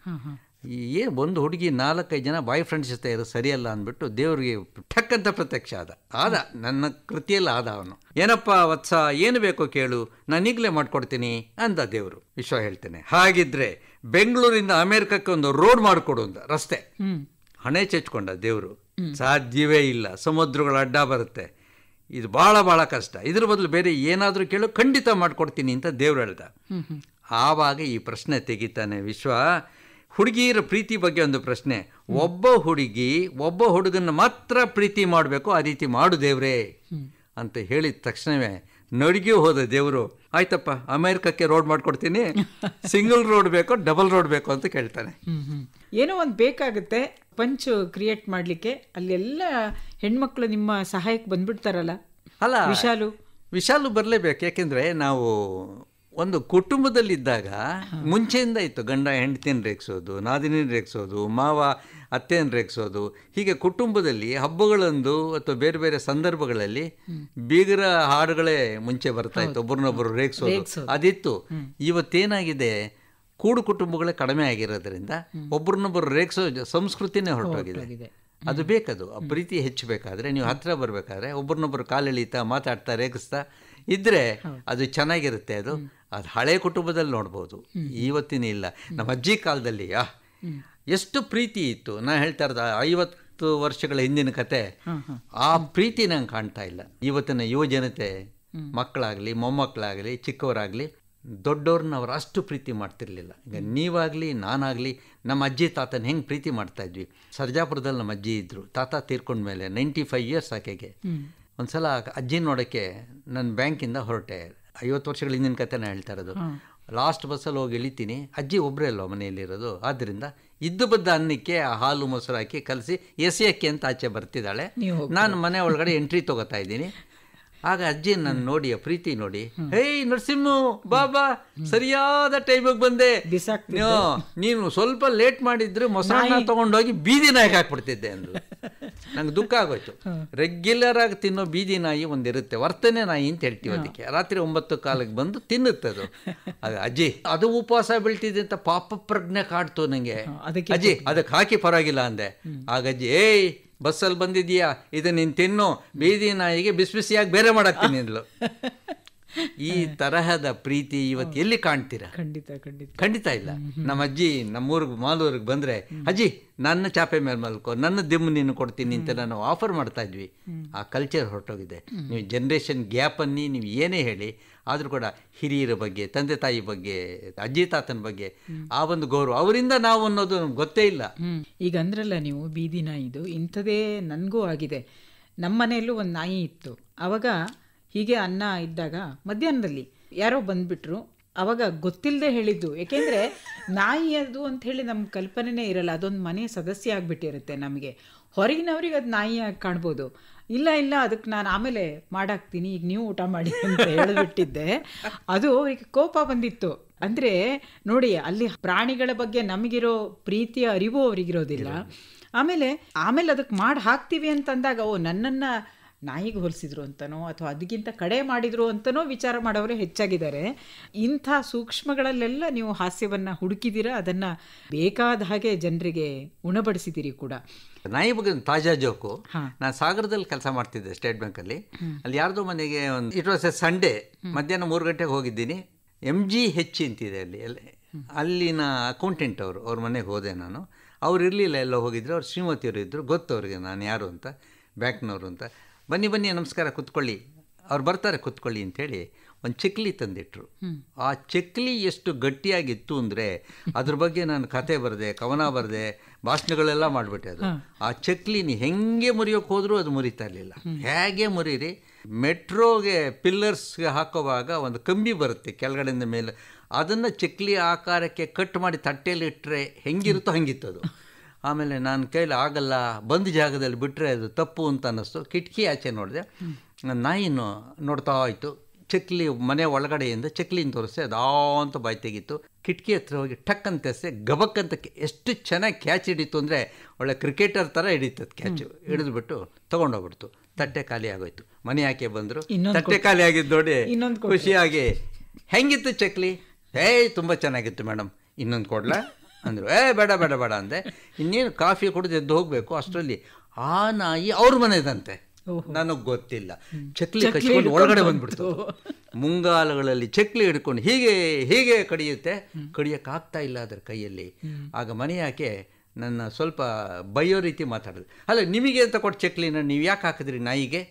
ಒಂದು ಹುಡುಗಿ 4-5 ಜನ ಬಾಯ್ ಫ್ರೆಂಡ್ಸ್ ಜೊತೆ ಇರೋ ಸರಿಯಲ್ಲ ಅಂದ್ಬಿಟ್ಟು ದೇವ್ರಿಗೆ ಠಕ್ ಅಂತ ಪ್ರತ್ಯಕ್ಷ ಆದ. ನನ್ನ ಕೃತಿಯಲ್ಲಿ ಆದ. ಅವನು, ಏನಪ್ಪ ವತ್ಸ, ಏನು ಬೇಕೋ ಕೇಳು, ನಾನು ಈಗಲೇ ಮಾಡ್ಕೊಡ್ತೀನಿ ಅಂದ ದೇವರು. ವಿಶ್ವ ಹೇಳ್ತೇನೆ, ಹಾಗಿದ್ರೆ ಬೆಂಗಳೂರಿಂದ ಅಮೇರಿಕಕ್ಕೆ ಒಂದು ರೋಡ್ ಮಾಡಿಕೊಡು ಅಂದ, ರಸ್ತೆ. ಹಣೆ ಚೆಚ್ಕೊಂಡ ದೇವರು. ಸಾಧ್ಯವೇ ಇಲ್ಲ, ಸಮುದ್ರಗಳ ಅಡ್ಡ ಬರುತ್ತೆ, ಇದು ಭಾಳ ಭಾಳ ಕಷ್ಟ, ಇದ್ರ ಬದಲು ಬೇರೆ ಏನಾದರೂ ಕೇಳು, ಖಂಡಿತ ಮಾಡಿಕೊಡ್ತೀನಿ ಅಂತ ದೇವ್ರು ಹೇಳ್ದ. ಆವಾಗ ಈ ಪ್ರಶ್ನೆ ತೆಗಿತಾನೆ ವಿಶ್ವ. ಹುಡುಗಿಯರ ಪ್ರೀತಿ ಬಗ್ಗೆ ಒಂದು ಪ್ರಶ್ನೆ. ಒಬ್ಬ ಹುಡುಗಿ ಒಬ್ಬ ಹುಡುಗನ ಮಾತ್ರ ಪ್ರೀತಿ ಮಾಡಬೇಕು, ಆ ರೀತಿ ಮಾಡು ದೇವ್ರೇ ಅಂತ ಹೇಳಿದ ತಕ್ಷಣವೇ ನಡಿಗೆ ಹೋದ ದೇವರು. ಆಯ್ತಪ್ಪ, ಅಮೇರಿಕಕ್ಕೆ ರೋಡ್ ಮಾಡ್ಕೊಡ್ತೀನಿ, ಸಿಂಗಲ್ ರೋಡ್ ಬೇಕೋ ಡಬಲ್ ರೋಡ್ ಬೇಕೋ ಅಂತ ಕೇಳ್ತಾನೆ. ಏನೋ ಒಂದು ಬೇಕಾಗುತ್ತೆ ಪಂಚು ಕ್ರಿಯೇಟ್ ಮಾಡಲಿಕ್ಕೆ. ಅಲ್ಲೆಲ್ಲ ಹೆಣ್ಮಕ್ಳು ನಿಮ್ಮ ಸಹಾಯಕ್ಕೆ ಬಂದ್ಬಿಡ್ತಾರಲ್ಲ. ಅಲ್ಲ, ವಿಶಾಲು ಬರಲೇಬೇಕು. ಯಾಕೆಂದರೆ ನಾವು ಒಂದು ಕುಟುಂಬದಲ್ಲಿದ್ದಾಗ ಮುಂಚೆಯಿಂದ ಇತ್ತು, ಗಂಡ ಹೆಂಡತಿಯನ್ನು ರೇಗಿಸೋದು, ನಾದಿನಿಯನ್ನು ರೇಗಿಸೋದು, ಮಾವ ಅತ್ತೆಯನ್ನು ರೇಗಿಸೋದು. ಹೀಗೆ ಕುಟುಂಬದಲ್ಲಿ ಹಬ್ಬಗಳಂದು ಅಥವಾ ಬೇರೆ ಬೇರೆ ಸಂದರ್ಭಗಳಲ್ಲಿ ಬೀಗರ ಹಾಡುಗಳೇ ಮುಂಚೆ ಬರ್ತಾ ಇತ್ತು, ಒಬ್ಬರನ್ನೊಬ್ಬರು ರೇಗಿಸೋದು ಅದಿತ್ತು. ಇವತ್ತೇನಾಗಿದೆ, ಕೂಡು ಕುಟುಂಬಗಳೇ ಕಡಿಮೆ ಆಗಿರೋದ್ರಿಂದ ಒಬ್ಬರನ್ನೊಬ್ಬರು ರೇಗಿಸೋ ಸಂಸ್ಕೃತಿನೇ ಹೊರಟೋಗಿದೆ. ಅದು ಬೇಕದು. ಆ ಪ್ರೀತಿ ಹೆಚ್ಚಬೇಕಾದ್ರೆ ನೀವು ಹತ್ತಿರ ಬರಬೇಕಾದ್ರೆ ಒಬ್ಬರನ್ನೊಬ್ಬರು ಕಾಲೆಳೀತಾ ಮಾತಾಡ್ತಾ ರೇಗಿಸ್ತಾ ಇದ್ದರೆ ಅದು ಚೆನ್ನಾಗಿರುತ್ತೆ. ಅದು ಹಳೆ ಕುಟುಂಬದಲ್ಲಿ ನೋಡ್ಬೋದು, ಇವತ್ತಿನ ಇಲ್ಲ. ನಮ್ಮ ಅಜ್ಜಿ ಕಾಲದಲ್ಲಿ ಎಷ್ಟು ಪ್ರೀತಿ ಇತ್ತು. ನಾ ಹೇಳ್ತಾ ಇರೋದು 50 ವರ್ಷಗಳ ಹಿಂದಿನ ಕತೆ. ಆ ಪ್ರೀತಿ ನಂಗೆ ಕಾಣ್ತಾ ಇಲ್ಲ. ಇವತ್ತಿನ ಯುವ ಜನತೆ, ಮಕ್ಕಳಾಗಲಿ ಮೊಮ್ಮಕ್ಕಳಾಗಲಿ ಚಿಕ್ಕವರಾಗಲಿ ದೊಡ್ಡವ್ರನ್ನ ಅವ್ರು ಅಷ್ಟು ಪ್ರೀತಿ ಮಾಡ್ತಿರ್ಲಿಲ್ಲ. ಈಗ ನೀವಾಗಲಿ ನಾನಾಗಲಿ ನಮ್ಮ ಅಜ್ಜಿ ತಾತನ ಹೆಂಗೆ ಪ್ರೀತಿ ಮಾಡ್ತಾಯಿದ್ವಿ. ಸರ್ಜಾಪುರದಲ್ಲಿ ನಮ್ಮ ಅಜ್ಜಿ ಇದ್ದರು, ತಾತ ತೀರ್ಕೊಂಡ್ಮೇಲೆ 95 ಇಯರ್ಸ್ ಆಕೆಗೆ. ಒಂದು ಸಲ ಅಜ್ಜಿ ನೋಡೋಕ್ಕೆ ನಾನು ಬ್ಯಾಂಕಿಂದ ಹೊರಟೆ. 50 ವರ್ಷಗಳ ಹಿಂದಿನ ಕತೆನ ಹೇಳ್ತಾ ಇರೋದು. ಲಾಸ್ಟ್ ಬಸ್ಸಲ್ಲಿ ಹೋಗಿ ಇಳಿತೀನಿ, ಅಜ್ಜಿ ಒಬ್ಬರೇ ಅಲ್ವ ಮನೆಯಲ್ಲಿರೋದು. ಆದ್ದರಿಂದ ಇದ್ದು ಬದ್ದ ಅನ್ನಕ್ಕೆ ಹಾಲು ಮೊಸರು ಹಾಕಿ ಕಲಸಿ ಎಸೆಯಕ್ಕೆ ಅಂತ ಆಚೆ ಬರ್ತಿದ್ದಾಳೆ. ನಾನು ಮನೆ ಒಳಗಡೆ ಎಂಟ್ರಿ ತೊಗೋತಾ ಇದ್ದೀನಿ. ಆಗ ಅಜ್ಜಿ ನನ್ನ ನೋಡಿ, ಆ ಪ್ರೀತಿ ನೋಡಿ, ಹೇಯ್ ನರಸಿಂಹ ಬಾಬಾ, ಸರಿಯಾದ ಟೈಮಿಗೆ ಬಂದೆ, ನೀನು ಸ್ವಲ್ಪ ಲೇಟ್ ಮಾಡಿದ್ರೆ ಮೊಸರನ್ನ ತಗೊಂಡೋಗಿ ಬೀದಿ ನಾಯಿಗೆ ಹಾಕ್ಬಿಡ್ತಿದ್ದೆ ಅಂದ್ರು. ನಂಗೆ ದುಃಖ ಆಗೋಯ್ತು. ರೆಗ್ಯುಲರ್ ಆಗಿ ತಿನ್ನೋ ಬೀದಿ ನಾಯಿ ಒಂದಿರುತ್ತೆ, ವರ್ತನೆ ನಾಯಿ ಅಂತ ಹೇಳ್ತೀವಿ ಅದಕ್ಕೆ. ರಾತ್ರಿ 9 ಕಾಲಕ್ಕೆ ಬಂದು ತಿನ್ನುತ್ತದು. ಅಜ್ಜಿ ಅದು ಉಪವಾಸ ಬೀಳ್ತಿದೆ ಅಂತ ಪಾಪ ಪ್ರಜ್ಞೆ ಕಾಡ್ತು ನನಗೆ. ಅಜ್ಜಿ ಅದಕ್ಕೆ ಹಾಕಿ ಪರವಾಗಿಲ್ಲ ಅಂದೆ. ಆಗ ಅಜ್ಜಿ, ಏಯ್ ಬಸ್ಸಲ್ಲಿ ಬಂದಿದೀಯಾ, ಇದು ನೀನು ತಿನ್ನು, ಬೀದಿ ನಾಯಿಗೆ ಬಿಸಿ ಬಿಸಿಯಾಗಿ ಬೇರೆ ಮಾಡಾಕ್ತೀನಿ ಅಂದ್ಲು. ಈ ತರಹದ ಪ್ರೀತಿ ಇವತ್ತು ಎಲ್ಲಿ ಕಾಣ್ತೀರಾ? ಖಂಡಿತ ಇಲ್ಲ. ನಮ್ಮ ಅಜ್ಜಿ ನಮ್ಮೂರಿಗೆ ಮಾಲೂರಿಗೆ ಬಂದರೆ, ಅಜ್ಜಿ ನನ್ನ ಚಾಪೆ ಮೇಲೆ ಮಲ್ಕೋ, ನನ್ನ ದಿಮ್ಮು ನೀನು ಕೊಡ್ತೀನಿ ಅಂತ ನಾವು ಆಫರ್ ಮಾಡ್ತಾ ಇದ್ವಿ. ಆ ಕಲ್ಚರ್ ಹೊರಟೋಗಿದೆ. ನೀವು ಜನ್ರೇಷನ್ ಗ್ಯಾಪನ್ನಿ ನೀವು ಏನೇ ಹೇಳಿ, ಆದರೂ ಕೂಡ ಹಿರಿಯರ ಬಗ್ಗೆ, ತಂದೆ ತಾಯಿ ಬಗ್ಗೆ, ಅಜ್ಜಿ ತಾತನ ಬಗ್ಗೆ ಆ ಒಂದು ಗೌರವ ಅವರಿಂದ ನಾವು ಅನ್ನೋದು ಗೊತ್ತೇ ಇಲ್ಲ. ಈಗ ಅಂದ್ರಲ್ಲ ನೀವು ಬೀದಿ ನಾಯಿದು, ಇಂಥದೇ ನನಗೂ ಆಗಿದೆ. ನಮ್ಮ ಮನೆಯಲ್ಲೂ ಒಂದು ನಾಯಿ ಇತ್ತು. ಆವಾಗ ಹೀಗೆ ಅನ್ನ ಇದ್ದಾಗ ಮಧ್ಯಾಹ್ನದಲ್ಲಿ ಯಾರೋ ಬಂದುಬಿಟ್ರು. ಆವಾಗ ಗೊತ್ತಿಲ್ಲದೆ ಹೇಳಿದ್ದು, ಏಕೆಂದರೆ ನಾಯಿ ಅದು ಅಂಥೇಳಿ ನಮ್ಮ ಕಲ್ಪನೆನೇ ಇರಲ್ಲ, ಅದೊಂದು ಮನೆ ಸದಸ್ಯ ಆಗಿಬಿಟ್ಟಿರುತ್ತೆ ನಮಗೆ. ಹೊರಗಿನವ್ರಿಗೆ ಅದು ನಾಯಿಯಾಗಿ ಕಾಣ್ಬೋದು. ಇಲ್ಲ ಅದಕ್ಕೆ ನಾನು ಆಮೇಲೆ ಮಾಡಾಕ್ತೀನಿ, ಈಗ ನೀವು ಊಟ ಮಾಡಿ ಅಂತ ಹೇಳಿಬಿಟ್ಟಿದ್ದೆ. ಅದು ಅವರಿಗೆ ಕೋಪ ಬಂದಿತ್ತು. ಅಂದರೆ ನೋಡಿ, ಅಲ್ಲಿ ಪ್ರಾಣಿಗಳ ಬಗ್ಗೆ ನಮಗಿರೋ ಪ್ರೀತಿಯ ಅರಿವು ಅವರಿಗಿರೋದಿಲ್ಲ. ಆಮೇಲೆ ಅದಕ್ಕೆ ಮಾಡಿ ಹಾಕ್ತೀವಿ ಅಂತಂದಾಗ ನನ್ನನ್ನು ನಾಯಿಗೆ ಹೋಲಿಸಿದ್ರು ಅಂತನೋ ಅಥವಾ ಅದಕ್ಕಿಂತ ಕಡೆ ಮಾಡಿದ್ರು ಅಂತನೋ ವಿಚಾರ ಮಾಡೋರೇ ಹೆಚ್ಚಾಗಿದ್ದಾರೆ. ಇಂಥ ಸೂಕ್ಷ್ಮಗಳಲ್ಲೆಲ್ಲ ನೀವು ಹಾಸ್ಯವನ್ನು ಹುಡುಕಿದ್ದೀರಾ, ಅದನ್ನು ಬೇಕಾದ ಹಾಗೆ ಜನರಿಗೆ ಉಣಬಡಿಸಿದ್ದೀರಿ ಕೂಡ. ನಾಯಿ ಬಗ್ಗೆ ತಾಜಾ ಜೋಕು. ನಾನು ಸಾಗರದಲ್ಲಿ ಕೆಲಸ ಮಾಡ್ತಿದ್ದೆ ಸ್ಟೇಟ್ ಬ್ಯಾಂಕಲ್ಲಿ. ಅಲ್ಲಿ ಯಾರ್ದೋ ಮನೆಗೆ ಒಂದು ಇಟ್ ವಾಸ್ ಎ ಸಂಡೇ ಮಧ್ಯಾಹ್ನ 3 ಗಂಟೆಗೆ ಹೋಗಿದ್ದೀನಿ. MGH ಅಂತಿದೆ ಅಲ್ಲಿನ ಅಕೌಂಟೆಂಟ್ ಅವ್ರ ಮನೆಗೆ ಹೋದೆ ನಾನು. ಅವ್ರು ಇರಲಿಲ್ಲ, ಎಲ್ಲೋ ಹೋಗಿದ್ರು. ಅವ್ರು ಶ್ರೀಮತಿಯವರು ಇದ್ದರು, ಗೊತ್ತು ಅವ್ರಿಗೆ ನಾನು ಯಾರು ಅಂತ, ಬ್ಯಾಂಕ್ನವರು ಅಂತ. ಬನ್ನಿ ನಮಸ್ಕಾರ, ಕೂತ್ಕೊಳ್ಳಿ, ಅವ್ರು ಬರ್ತಾರೆ ಕೂತ್ಕೊಳ್ಳಿ ಅಂಥೇಳಿ ಒಂದು ಚಕ್ಲಿ ತಂದಿಟ್ರು. ಆ ಚಕ್ಲಿ ಎಷ್ಟು ಗಟ್ಟಿಯಾಗಿತ್ತು ಅಂದರೆ ಅದ್ರ ಬಗ್ಗೆ ನಾನು ಕತೆ ಬರೆದೆ, ಕವನ ಬರೆದೆ, ಭಾಷಣಗಳೆಲ್ಲ ಮಾಡಿಬಿಟ್ಟೆ. ಅದು ಆ ಚಕ್ಲಿನ ಹೆಂಗೆ ಮುರಿಯೋಕೆ ಹೋದರೂ ಅದು ಮುರಿತಾ ಇರಲಿಲ್ಲ. ಹೇಗೆ ಮುರೀರಿ, ಮೆಟ್ರೋಗೆ ಪಿಲ್ಲರ್ಸ್ಗೆ ಹಾಕೋವಾಗ ಒಂದು ಕಂಬಿ ಬರುತ್ತೆ ಕೆಳಗಡೆಯಿಂದ ಮೇಲೆ, ಅದನ್ನು ಚಕ್ಲಿ ಆಕಾರಕ್ಕೆ ಕಟ್ ಮಾಡಿ ತಟ್ಟೆಯಲ್ಲಿ ಇಟ್ಟರೆ ಹೆಂಗಿರುತ್ತೋ ಹಂಗಿತ್ತು ಅದು. ಆಮೇಲೆ ನಾನು ಕೈಲಿ ಆಗಲ್ಲ, ಬಂದ ಜಾಗದಲ್ಲಿ ಬಿಟ್ಟರೆ ಅದು ತಪ್ಪು ಅಂತ ಅನ್ನಿಸ್ತು. ಕಿಟಕಿ ಆಚೆ ನೋಡಿದೆ, ನಾಯಿನೂ ನೋಡ್ತಾ ಆಯಿತು. ಚಕ್ಲಿ ಮನೆ ಒಳಗಡೆಯಿಂದ ಚಕ್ಲಿನ ತೋರಿಸ್ದೆ, ಅದು ಅಂತ ಬಾಯಿ ತೆಗಿತು. ಕಿಟಕಿ ಹತ್ರ ಹೋಗಿ ಟಕ್ ಅಂತ ಎಸೆ ಗಬಕ್ಕಂತ ಎಷ್ಟು ಚೆನ್ನಾಗಿ ಕ್ಯಾಚ್ ಹಿಡಿತು ಅಂದರೆ ಒಳ್ಳೆ ಕ್ರಿಕೆಟರ್ ಥರ ಹಿಡಿತದ ಕ್ಯಾಚು. ಹಿಡಿದ್ಬಿಟ್ಟು ತೊಗೊಂಡೋಗ್ಬಿಡ್ತು. ತಟ್ಟೆ ಖಾಲಿ ಆಗೋಯ್ತು. ಮನೆ ಯಾಕೆ ಬಂದರು, ತಟ್ಟೆ ಖಾಲಿ ಆಗಿದ್ದು ನೋಡಿ ಖುಷಿಯಾಗಿ, ಹೆಂಗಿತ್ತು ಚಕ್ಲಿ? ತುಂಬ ಚೆನ್ನಾಗಿತ್ತು ಮೇಡಮ್, ಇನ್ನೊಂದು ಕೊಡ್ಲಾ ಅಂದರು. ಬೇಡ ಅಂದೆ. ಇನ್ನೇನು ಕಾಫಿ ಕುಡಿದು ಎದ್ದು ಹೋಗಬೇಕು. ಅಷ್ಟರಲ್ಲಿ ಆ ನಾಯಿ ಅವ್ರ ಮನೆದಂತೆ, ನನಗೆ ಗೊತ್ತಿಲ್ಲ. ಚಕ್ಲಿ ಕಚ್ಕೊಂಡು ಒಳಗಡೆ ಬಂದ್ಬಿಡ್ತು. ಮುಂಗಾಲಗಳಲ್ಲಿ ಚಕ್ಲಿ ಹಿಡ್ಕೊಂಡು ಹೀಗೆ ಕಡಿಯೋಕ್ಕಾಗ್ತಾ ಇಲ್ಲ ಅದರ ಕೈಯಲ್ಲಿ. ಆಗ ಮನೆ ಯಾಕೆ ನನ್ನ ಸ್ವಲ್ಪ ಬೈಯೋ ರೀತಿ ಮಾತಾಡಿದ್ರು. ಅಲ್ಲ, ನಿಮಗೆ ಅಂತ ಕೊಟ್ಟು ಚಕ್ಲಿನ ನೀವು ಯಾಕೆ ಹಾಕಿದ್ರಿ ನಾಯಿಗೆ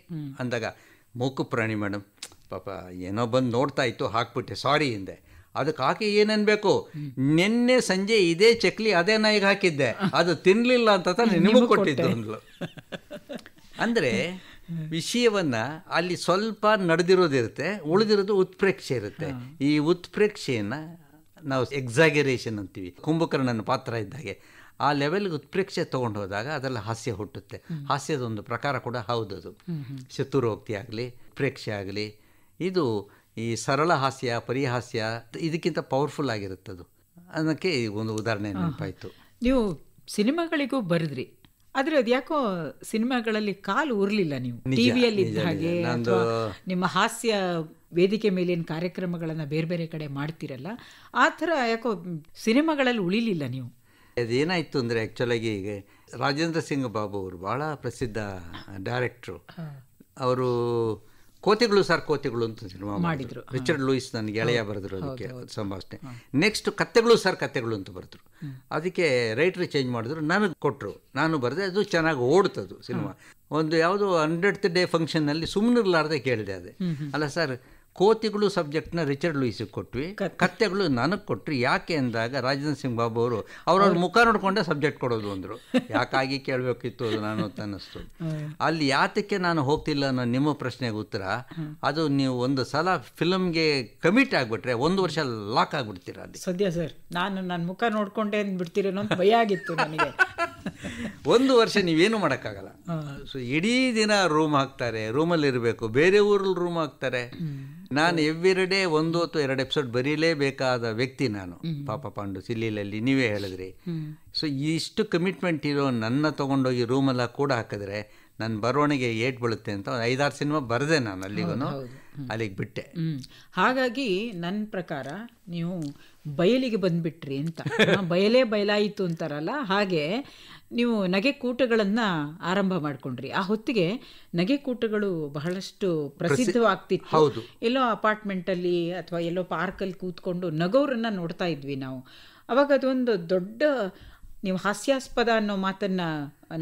ಅಂದಾಗ, ಮೂಕು ಪ್ರಾಣಿ ಮೇಡಮ್, ಪಾಪ ಏನೋ ಬಂದು ನೋಡ್ತಾ ಇತ್ತು, ಹಾಕ್ಬಿಟ್ಟೆ, ಸಾರಿ ಹಿಂದೆ. ಅದಕ್ಕೆ ಹಾಕಿ ಏನನ್ಬೇಕು, ನಿನ್ನೆ ಸಂಜೆ ಇದೇ ಚಕ್ಲಿ ಅದೇ ನಾಯಿಗೆ ಹಾಕಿದ್ದೆ, ಅದು ತಿನ್ನಲಿಲ್ಲ ಅಂತ ನಿಮಗೆ ಕೊಟ್ಟಿದ್ದು ಅಂದ್ಲು. ಅಂದರೆ ವಿಷಯವನ್ನು ಅಲ್ಲಿ ಸ್ವಲ್ಪ ನಡೆದಿರೋದಿರುತ್ತೆ, ಉಳಿದಿರೋದು ಉತ್ಪ್ರೇಕ್ಷೆ ಇರುತ್ತೆ. ಈ ಉತ್ಪ್ರೇಕ್ಷೆಯನ್ನು ನಾವು ಎಕ್ಸಾಗರೇಷನ್ ಅಂತೀವಿ. ಕುಂಭಕರ್ಣನ ಪಾತ್ರ ಇದ್ದಾಗೆ ಆ ಲೆವೆಲ್ಗೆ ಉತ್ಪ್ರೇಕ್ಷೆ ತೊಗೊಂಡು ಹೋದಾಗ ಅದೆಲ್ಲ ಹಾಸ್ಯ ಹುಟ್ಟುತ್ತೆ. ಹಾಸ್ಯದ ಒಂದು ಪ್ರಕಾರ ಕೂಡ ಹೌದದು. ಶತ್ರುರೋಕ್ತಿ ಆಗಲಿ, ಪ್ರೇಕ್ಷೆ ಆಗಲಿ, ಇದು ಈ ಸರಳ ಹಾಸ್ಯ, ಪರಿಹಾಸ್ಯ ಇದಕ್ಕಿಂತ ಪವರ್ಫುಲ್ ಆಗಿರುತ್ತದು. ಅದಕ್ಕೆ ಒಂದು ಉದಾಹರಣೆ ನೆನಪಾಯಿತು. ನೀವು ಸಿನಿಮಾಗಳಿಗೂ ಬರೆದ್ರಿ, ಆದರೆ ಅದು ಯಾಕೋ ಸಿನಿಮಾಗಳಲ್ಲಿ ಕಾಲು ಉರ್ಲಿಲ್ಲ. ನೀವು ಟಿವಿಯಲ್ಲಿ ಇದ್ದ ಹಾಗೆ ಅಥವಾ ನಿಮ್ಮ ಹಾಸ್ಯ ವೇದಿಕೆ ಮೇಲಿನ ಕಾರ್ಯಕ್ರಮಗಳನ್ನು ಬೇರೆ ಕಡೆ ಮಾಡ್ತೀರಲ್ಲ, ಆ ಥರ ಯಾಕೋ ಸಿನಿಮಾಗಳಲ್ಲಿ ಉಳಿಲಿಲ್ಲ ನೀವು. ಅದೇನಾಯಿತು ಅಂದರೆ ಆ್ಯಕ್ಚುಲಾಗಿ ಈಗ ರಾಜೇಂದ್ರ ಸಿಂಗ್ ಬಾಬು ಅವರು ಭಾಳ ಪ್ರಸಿದ್ಧ ಡೈರೆಕ್ಟ್ರು. ಅವರು ಕೋತಿಗಳು ಅಂತ ಸಿನಿಮಾ ಮಾಡಿದ್ರು. ರಿಚರ್ಡ್ ಲೂಯಿಸ್ ನನಗೆ ಗೆಳೆಯ ಬರೆದ್ರು ಅದಕ್ಕೆ ಸಂಭಾಷಣೆ. ನೆಕ್ಸ್ಟ್ ಕತ್ತೆಗಳು ಅಂತ ಬರೆದ್ರು. ಅದಕ್ಕೆ ರೈಟ್ರ್ ಚೇಂಜ್ ಮಾಡಿದ್ರು, ನನಗೆ ಕೊಟ್ಟರು, ನಾನು ಬರೆದೆ. ಅದು ಚೆನ್ನಾಗಿ ಓಡ್ತದು ಸಿನಿಮಾ. ಒಂದು ಯಾವುದೋ 100th ಡೇ ಫಂಕ್ಷನ್ನಲ್ಲಿ ಸುಮ್ಮನಿರ್ಲಾರ್ದೆ ಕೇಳಿದೆ ಅದೇ, ಅಲ್ಲ ಸರ್, ಕೋತಿಗಳು ಸಬ್ಜೆಕ್ಟ್ನ ರಿಚರ್ಡ್ ಲೂಯಿಸಿಗೆ ಕೊಟ್ವಿ, ಕತ್ತೆಗಳು ನನಗೆ ಕೊಟ್ರಿ, ಯಾಕೆ ಅಂದಾಗ ರಾಜೇಂದ್ರ ಸಿಂಗ್ ಬಾಬು ಅವರು ಅವ್ರವ್ರ ಮುಖ ನೋಡಿಕೊಂಡೆ ಸಬ್ಜೆಕ್ಟ್ ಕೊಡೋದು ಅಂದರು. ಯಾಕಾಗಿ ಕೇಳಬೇಕಿತ್ತು ಅದು ನಾನು ಅಂತ ಅನ್ನಿಸ್ತು. ಅಲ್ಲಿ ಯಾತಕ್ಕೆ ನಾನು ಹೋಗ್ತಿಲ್ಲ ಅನ್ನೋ ನಿಮ್ಮ ಪ್ರಶ್ನೆಗೆ ಉತ್ತರ, ಅದು ನೀವು ಒಂದು ಸಲ ಫಿಲಮ್ಗೆ ಕಮಿಟ್ ಆಗಿಬಿಟ್ರೆ 1 ವರ್ಷ ಲಾಕ್ ಆಗಿಬಿಡ್ತೀರ ಅಲ್ಲಿ. ಸದ್ಯ ಸರ್, ನಾನು ನನ್ನ ಮುಖ ನೋಡ್ಕೊಂಡೆ ಅಂದ್ಬಿಡ್ತೀರೇನೋ ಅಂತ ಭಯ ಆಗಿತ್ತು ನನಗೆ. 1 ವರ್ಷ ನೀವೇನು ಮಾಡೋಕ್ಕಾಗಲ್ಲ. ಸೊ ಇಡೀ ದಿನ ರೂಮ್ ಹಾಕ್ತಾರೆ, ರೂಮಲ್ಲಿ ಇರಬೇಕು, ಬೇರೆ ಊರಲ್ಲಿ ರೂಮ್ ಹಾಕ್ತಾರೆ. ನಾನು ಎವ್ರಿಡೇ 1 ಅಥವಾ 2 ಎಪಿಸೋಡ್ ಬರೀಲೇಬೇಕಾದ ವ್ಯಕ್ತಿ ನಾನು. ಪಾಪ ಪಾಂಡು ಸಿಲ್ಲಿಲಲ್ಲಿ ನೀವೇ ಹೇಳಿದ್ರಿ. ಸೊ ಇಷ್ಟು ಕಮಿಟ್ಮೆಂಟ್ ಇರೋ ನನ್ನ ತೊಗೊಂಡೋಗಿ ರೂಮೆಲ್ಲ ಕೂಡ ಹಾಕಿದ್ರೆ ನನ್ನ ಬರವಣಿಗೆ ಏಟ್ ಬೀಳುತ್ತೆ ಅಂತ 5-6 ಸಿನಿಮಾ ಬರೆದೆ ನಾನು. ಅಲ್ಲಿಗೆ ಬಿಟ್ಟೆ. ಹಾಗಾಗಿ ನನ್ನ ಪ್ರಕಾರ ನೀವು ಬಯಲಿಗೆ ಬಂದುಬಿಟ್ರಿ ಅಂತ, ಬಯಲಾಯಿತು ಅಂತಾರಲ್ಲ ಹಾಗೆ ನೀವು ನಗೆಕೂಟಗಳನ್ನು ಆರಂಭ ಮಾಡಿಕೊಂಡ್ರಿ. ಆ ಹೊತ್ತಿಗೆ ನಗೆಕೂಟಗಳು ಬಹಳಷ್ಟು ಪ್ರಸಿದ್ಧವಾಗ್ತಿತ್ತು. ಎಲ್ಲೋ ಅಪಾರ್ಟ್ಮೆಂಟಲ್ಲಿ ಅಥವಾ ಎಲ್ಲೋ ಪಾರ್ಕಲ್ಲಿ ಕೂತ್ಕೊಂಡು ನಗೋರನ್ನು ನೋಡ್ತಾ ಇದ್ವಿ ನಾವು. ಅವಾಗ ಅದೊಂದು ದೊಡ್ಡ, ನೀವು ಹಾಸ್ಯಾಸ್ಪದ ಅನ್ನೋ ಮಾತನ್ನು